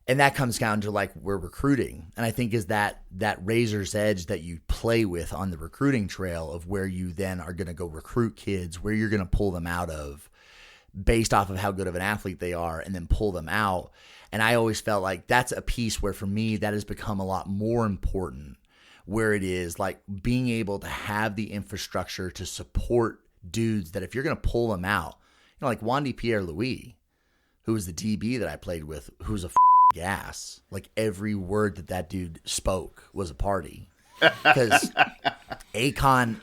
and that comes down to like, we're recruiting. And I think is that razor's edge that you play with on the recruiting trail of where you then are going to go recruit kids, where you're going to pull them out of based off of how good of an athlete they are, and then pull them out. And I always felt like that's a piece where for me, that has become a lot more important, where it is like being able to have the infrastructure to support dudes that if you're going to pull them out, like Wandy Pierre-Louis, who was the DB that I played with, who's a gas. Like every word that dude spoke was a party. Because Akon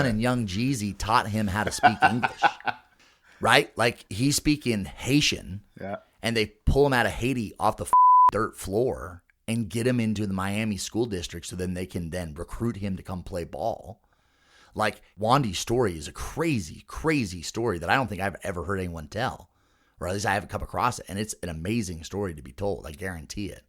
and Young Jeezy taught him how to speak English, right? Like he's speaking Haitian, and they pull him out of Haiti off the dirt floor and get him into the Miami school district so then they can then recruit him to come play ball. Like, Wandy's story is a crazy, crazy story that I don't think I've ever heard anyone tell, or at least I haven't come across it. And it's an amazing story to be told. I guarantee it.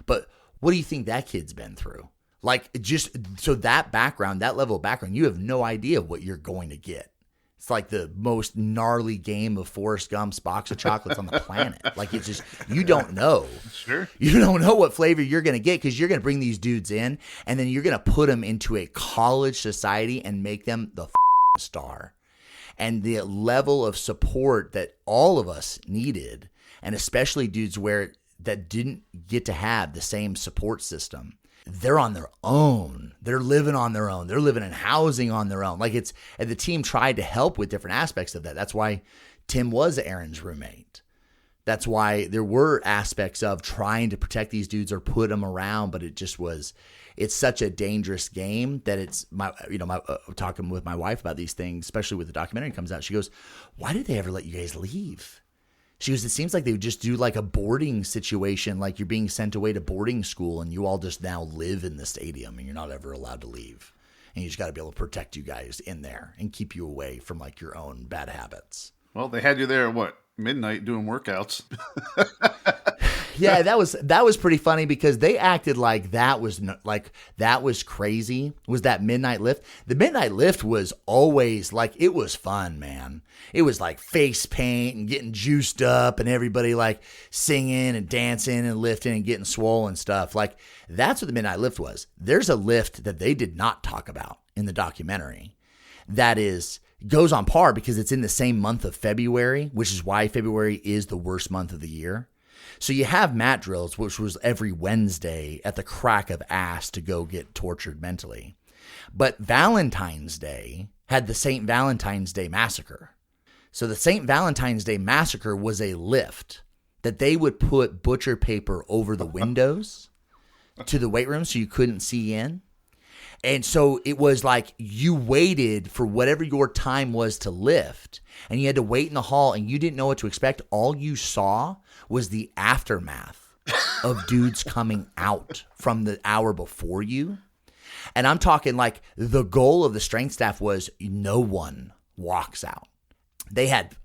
But what do you think that kid's been through? Like, just so that background, that level of background, you have no idea what you're going to get. It's like the most gnarly game of Forrest Gump's box of chocolates on the planet. Like, it's just, you don't know. Sure. You don't know what flavor you're going to get, because you're going to bring these dudes in and then you're going to put them into a college society and make them the star. And the level of support that all of us needed, and especially dudes that didn't get to have the same support system. They're on their own. They're living on their own. They're living in housing on their own. Like, and the team tried to help with different aspects of that. That's why Tim was Aaron's roommate. That's why there were aspects of trying to protect these dudes or put them around, but it it's such a dangerous game that it's talking with my wife about these things, especially with the documentary comes out. She goes, "Why did they ever let you guys leave?" She goes, "It seems like they would just do like a boarding situation, like you're being sent away to boarding school and you all just now live in the stadium and you're not ever allowed to leave. And you just got to be able to protect you guys in there and keep you away from like your own bad habits." Well, they had you there at what, midnight doing workouts? Yeah, that was pretty funny because they acted like that was crazy. Was that midnight lift? The midnight lift was always like, it was fun, man. It was like face paint and getting juiced up and everybody like singing and dancing and lifting and getting swole and stuff. Like that's what the midnight lift was. There's a lift that they did not talk about in the documentary that goes on par because it's in the same month of February, which is why February is the worst month of the year. So you have mat drills, which was every Wednesday at the crack of ass to go get tortured mentally. But Valentine's Day had the St. Valentine's Day Massacre. So the St. Valentine's Day Massacre was a lift that they would put butcher paper over the windows to the weight room so you couldn't see in. And so it was like you waited for whatever your time was to lift, and you had to wait in the hall, and you didn't know what to expect. All you saw was the aftermath of dudes coming out from the hour before you. And I'm talking like the goal of the strength staff was no one walks out. They had,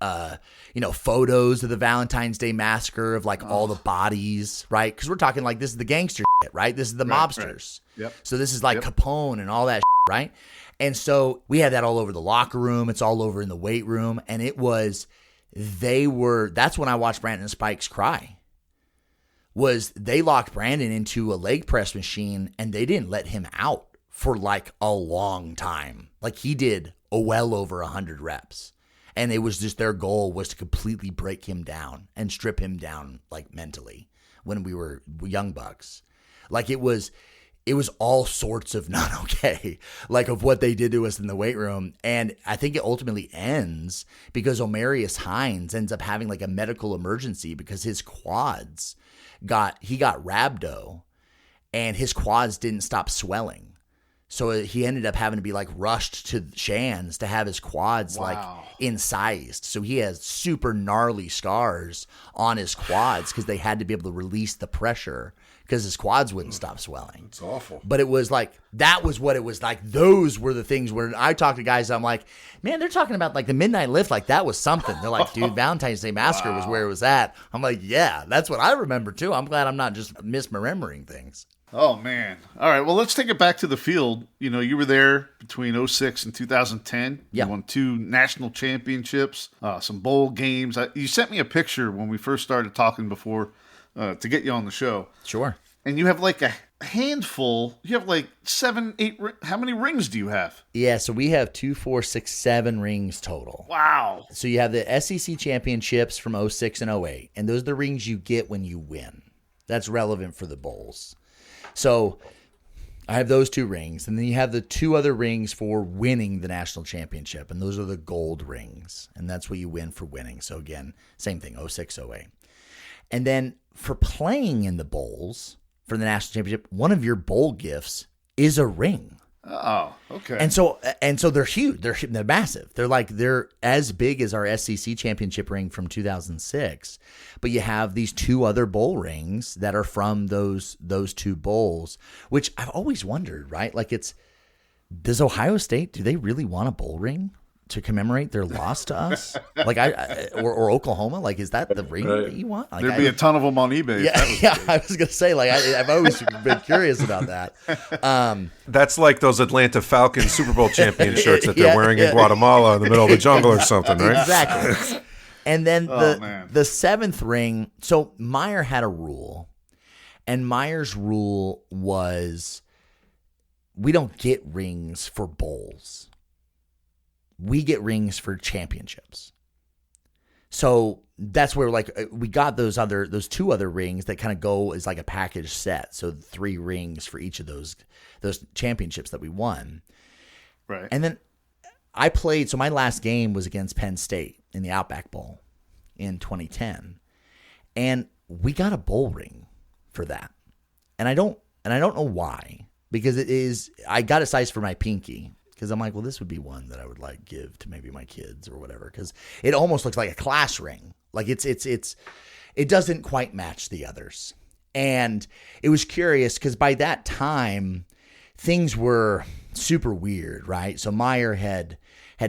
photos of the Valentine's Day Massacre of like all the bodies, right? Because we're talking like this is the gangster shit, right? This is the mobsters. Right. Yep. So this is like Capone and all that shit, right? And so we had that all over the locker room. It's all over in the weight room. And that's when I watched Brandon and Spikes cry. Was they locked Brandon into a leg press machine and they didn't let him out for like a long time. Like he did well over 100 reps. And it was just their goal was to completely break him down and strip him down like mentally when we were young bucks. Like it was all sorts of not okay, like of what they did to us in the weight room. And I think it ultimately ends because Omarius Hines ends up having like a medical emergency because his quads got rhabdo and his quads didn't stop swelling. So he ended up having to be like rushed to Shands to have his quads like incised. So he has super gnarly scars on his quads because they had to be able to release the pressure because his quads wouldn't stop swelling. It's awful. But it was like, that was what it was like. Those were the things where I talk to guys, I'm like, man, they're talking about like the midnight lift. Like that was something. They're like, dude, Valentine's Day Massacre was where it was at. I'm like, yeah, that's what I remember too. I'm glad I'm not just misremembering things. Oh, man. All right. Well, let's take it back to the field. You know, you were there between 2006 and 2010. Yeah. You won 2 national championships, some bowl games. You sent me a picture when we first started talking before to get you on the show. Sure. And you have like a handful. You have like 7, 8. How many rings do you have? Yeah. So we have 2, 4, 6, 7 rings total. Wow. So you have the SEC championships from 2006 and 2008. And those are the rings you get when you win. That's relevant for the bowls. So I have those 2 rings, and then you have the 2 other rings for winning the national championship, and those are the gold rings, and that's what you win for winning. So again, same thing, 06, 08. And then for playing in the bowls for the national championship, one of your bowl gifts is a ring. Oh, okay. And so they're huge. They're massive. They're as big as our SEC championship ring from 2006. But you have these 2 other bowl rings that are from those 2 bowls, which I've always wondered, right? Like does Ohio State, do they really want a bowl ring to commemorate their loss to us? Like or Oklahoma? Like, is that the ring that you want? Like, There'd be a ton of them on eBay. Yeah, I was gonna say, like, I've always been curious about that. That's like those Atlanta Falcons Super Bowl champion shirts that they're wearing in Guatemala in the middle of the jungle or something, right? Exactly. And then the 7th ring. So Meyer had a rule, and Meyer's rule was we don't get rings for bowls. We get rings for championships. So that's where like we got those 2 other rings that kind of go as like a package set. So 3 rings for each of those championships that we won. Right. And then I played, so my last game was against Penn State in the Outback Bowl in 2010. And we got a bowl ring for that. And I don't know why. because it is. I got a size for my pinky because I'm like, well, this would be one that I would like give to maybe my kids or whatever, because it almost looks like a class ring. Like it doesn't quite match the others. And it was curious because by that time things were super weird, right? So Meyer had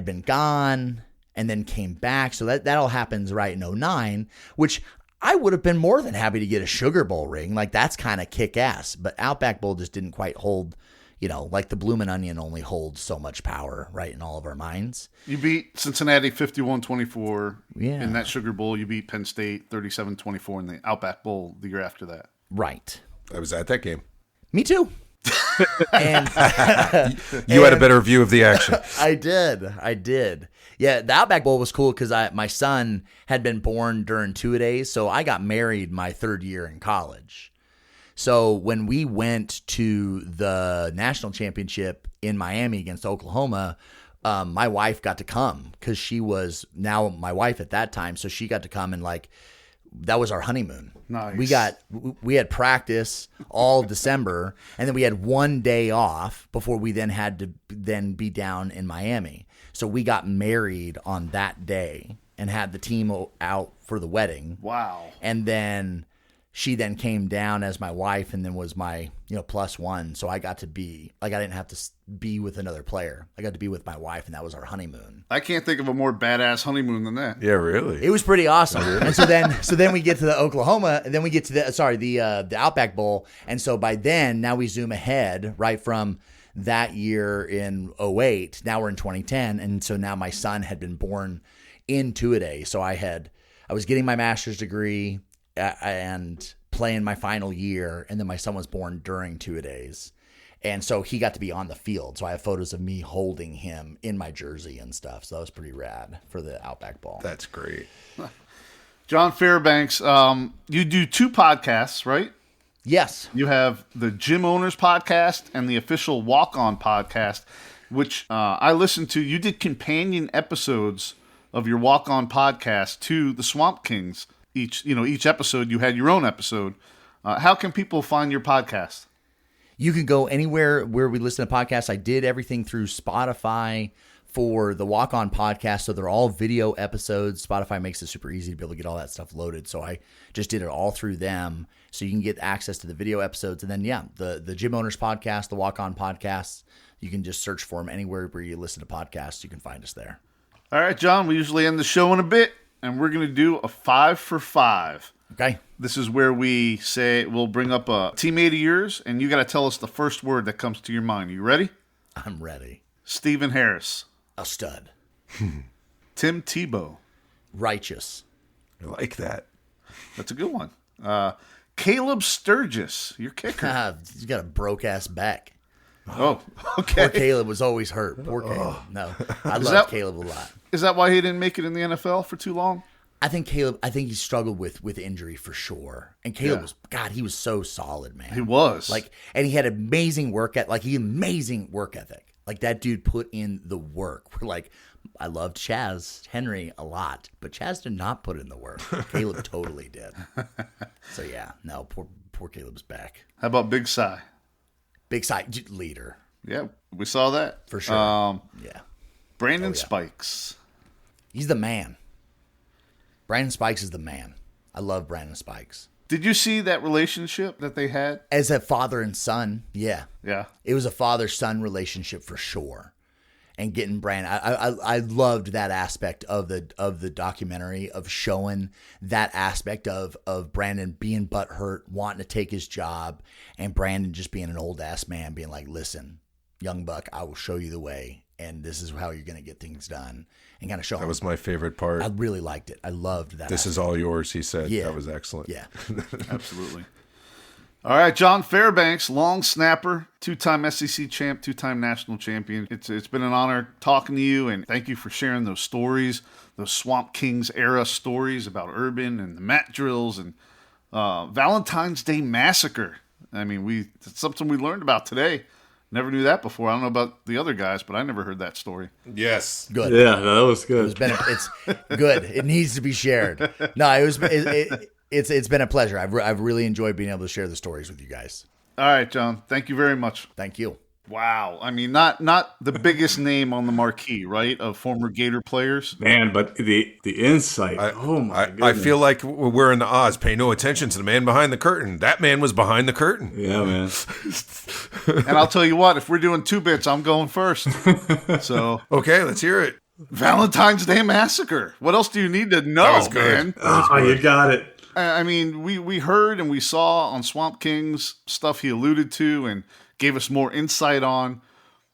been gone and then came back. So that all happens right in 2009, which I would have been more than happy to get a Sugar Bowl ring. Like, that's kind of kick-ass. But Outback Bowl just didn't quite hold, like the Bloomin' Onion only holds so much power, right, in all of our minds. You beat Cincinnati 51-24 Yeah. in that Sugar Bowl. You beat Penn State 37-24 in the Outback Bowl the year after that. Right. I was at that game. Me too. And you had a better view of the action. I did. Yeah, the Outback Bowl was cool because my son had been born during two-a-days, so I got married my third year in college. So when we went to the national championship in Miami against Oklahoma, my wife got to come because she was now my wife at that time, so she got to come and that was our honeymoon. Nice. We had practice all December, and then we had one day off before we then had to be down in Miami. So we got married on that day and had the team out for the wedding. Wow. And then she then came down as my wife and then was my, plus one. So I got to be I didn't have to be with another player. I got to be with my wife, and that was our honeymoon. I can't think of a more badass honeymoon than that. Yeah, really. It was pretty awesome. And so then we get to the Oklahoma, and then we get to the Outback Bowl. And so by then, now we zoom ahead right from that year in 2008. Now we're in 2010. And so now my son had been born in two-a-day. So I was getting my master's degree and playing my final year, and then my son was born during two-a-days. And so he got to be on the field. So I have photos of me holding him in my jersey and stuff. So that was pretty rad for the Outback Bowl. That's great. John Fairbanks, you do two podcasts, right? Yes. You have the Gym Owners podcast and the official Walk On podcast, which I listened to. You did companion episodes of your Walk On podcast to the Swamp Kings. Each episode, you had your own episode. How can people find your podcast? You can go anywhere where we listen to podcasts. I did everything through Spotify for the Walk On podcast. So they're all video episodes. Spotify makes it super easy to be able to get all that stuff loaded. So I just did it all through them. So you can get access to the video episodes. And then, the Gym Owners podcast, the Walk On podcasts, you can just search for them anywhere where you listen to podcasts. You can find us there. All right, John, we usually end the show in a bit, and we're going to do a 5 for 5. Okay. This is where we say we'll bring up a teammate of yours, and you got to tell us the first word that comes to your mind. Are you ready? I'm ready. Stephen Harris. A stud. Tim Tebow. Righteous. I like that. That's a good one. Caleb Sturgis, your kicker. He's got a broke-ass back. Oh, okay. Poor Caleb was always hurt. Poor Caleb. No, I love Caleb a lot. Is that why he didn't make it in the NFL for too long? I think he struggled with injury for sure. And Caleb he was so solid, man. He was. And he had amazing work ethic. Like, that dude put in the work. I loved Chaz Henry a lot, but Chaz did not put in the work. Caleb totally did. So poor Caleb's back. How about Big Cy? Big Cy, leader. Yeah, we saw that. For sure. Brandon Spikes. He's the man. Brandon Spikes is the man. I love Brandon Spikes. Did you see that relationship that they had? As a father and son, yeah. Yeah. It was a father-son relationship for sure. And getting Brandon, I loved that aspect of the documentary, of showing that aspect of Brandon being butthurt, wanting to take his job, and Brandon just being an old-ass man, being like, listen, young buck, I will show you the way, and this is how you're going to get things done. And kind of show him. That was my favorite part. I really liked it. I loved that. This is all yours, he said. Yeah. That was excellent. Yeah. Absolutely. All right, John Fairbanks, long snapper, 2-time SEC champ, 2-time national champion. It's been an honor talking to you, and thank you for sharing those stories, those Swamp Kings era stories about Urban and the mat drills and Valentine's Day Massacre. I mean, it's something we learned about today. Never knew that before. I don't know about the other guys, but I never heard that story. Yes. Good. Yeah, that was good. It's good. It needs to be shared. No, it's been a pleasure. I've really enjoyed being able to share the stories with you guys. All right, John. Thank you very much. Thank you. Wow. I mean, not the biggest name on the marquee, right, of former Gator players. Man, but the insight. I feel like we're in the Oz. Pay no attention to the man behind the curtain. That man was behind the curtain. Yeah, man. And I'll tell you what, if we're doing 2 bits, I'm going first. So okay, let's hear it. Valentine's Day Massacre. What else do you need to know, That was good. man? Oh, you got it. I mean, we heard and we saw on Swamp King's stuff he alluded to and gave us more insight on,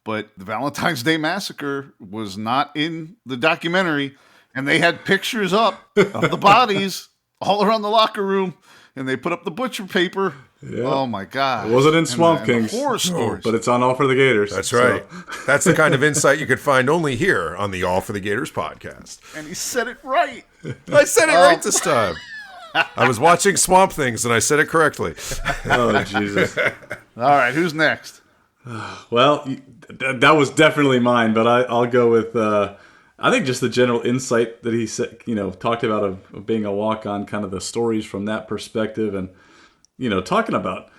but the Valentine's Day Massacre was not in the documentary, and they had pictures up of the bodies all around the locker room, and they put up the butcher paper. Yeah. Oh my God! It wasn't in Swamp and Kings, horror stories, but it's on All for the Gators. That's right. That's the kind of insight you could find only here on the All for the Gators podcast. And he said it right. I said it right this time. I was watching Swamp Things, and I said it correctly. Oh, Jesus. All right, who's next? Well, that was definitely mine, but I'll go with, I think just the general insight that he said, talked about of being a walk-on, kind of the stories from that perspective, and, talking about,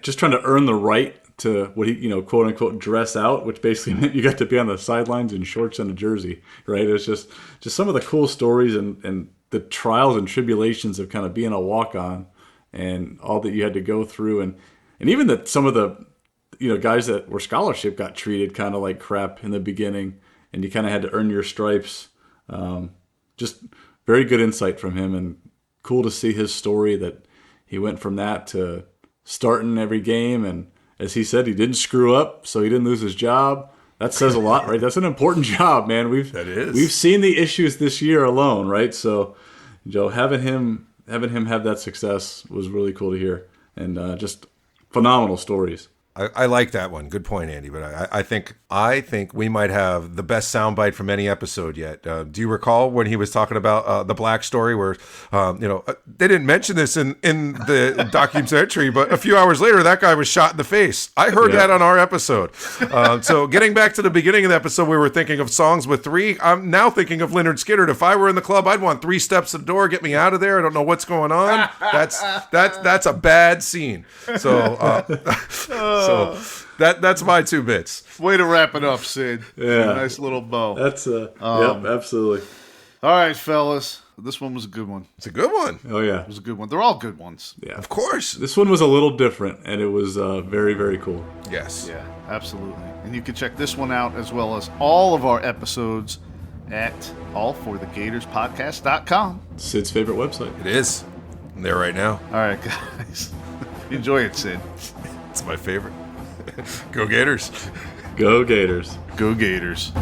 just trying to earn the right to what he, quote-unquote, dress out, which basically meant you got to be on the sidelines in shorts and a jersey, right? It was just some of the cool stories and the trials and tribulations of kind of being a walk-on and all that you had to go through. And even that some of the, guys that were scholarship got treated kind of like crap in the beginning, and you kind of had to earn your stripes. Just very good insight from him, and cool to see his story that he went from that to starting every game. And as he said, he didn't screw up, so he didn't lose his job. That says a lot, right? That's an important job, man. We've seen the issues this year alone, right? So, Joe, having him have that success was really cool to hear, and just phenomenal stories. I like that one. Good point, Andy. But I think we might have the best soundbite from any episode yet. Do you recall when he was talking about the Black story, where they didn't mention this in the documentary, but a few hours later that guy was shot in the face. I heard that on our episode. So getting back to the beginning of the episode, we were thinking of songs with 3. I'm now thinking of Leonard Skinner. If I were in the club, I'd want 3 steps to the door, get me out of there. I don't know what's going on. That's a bad scene. So that's my 2 bits. Way to wrap it up, Sid. Yeah. Nice little bow. That's yep, absolutely. All right, fellas. This one was a good one. It's a good one. Oh, yeah. It was a good one. They're all good ones. Yeah. Of course. This one was a little different, and it was very, very cool. Yes. Yeah, absolutely. And you can check this one out as well as all of our episodes at allforthegatorspodcast.com. Sid's favorite website. It is. I'm there right now. All right, guys. Enjoy it, Sid. It's my favorite. Go Gators. Go Gators. Go Gators.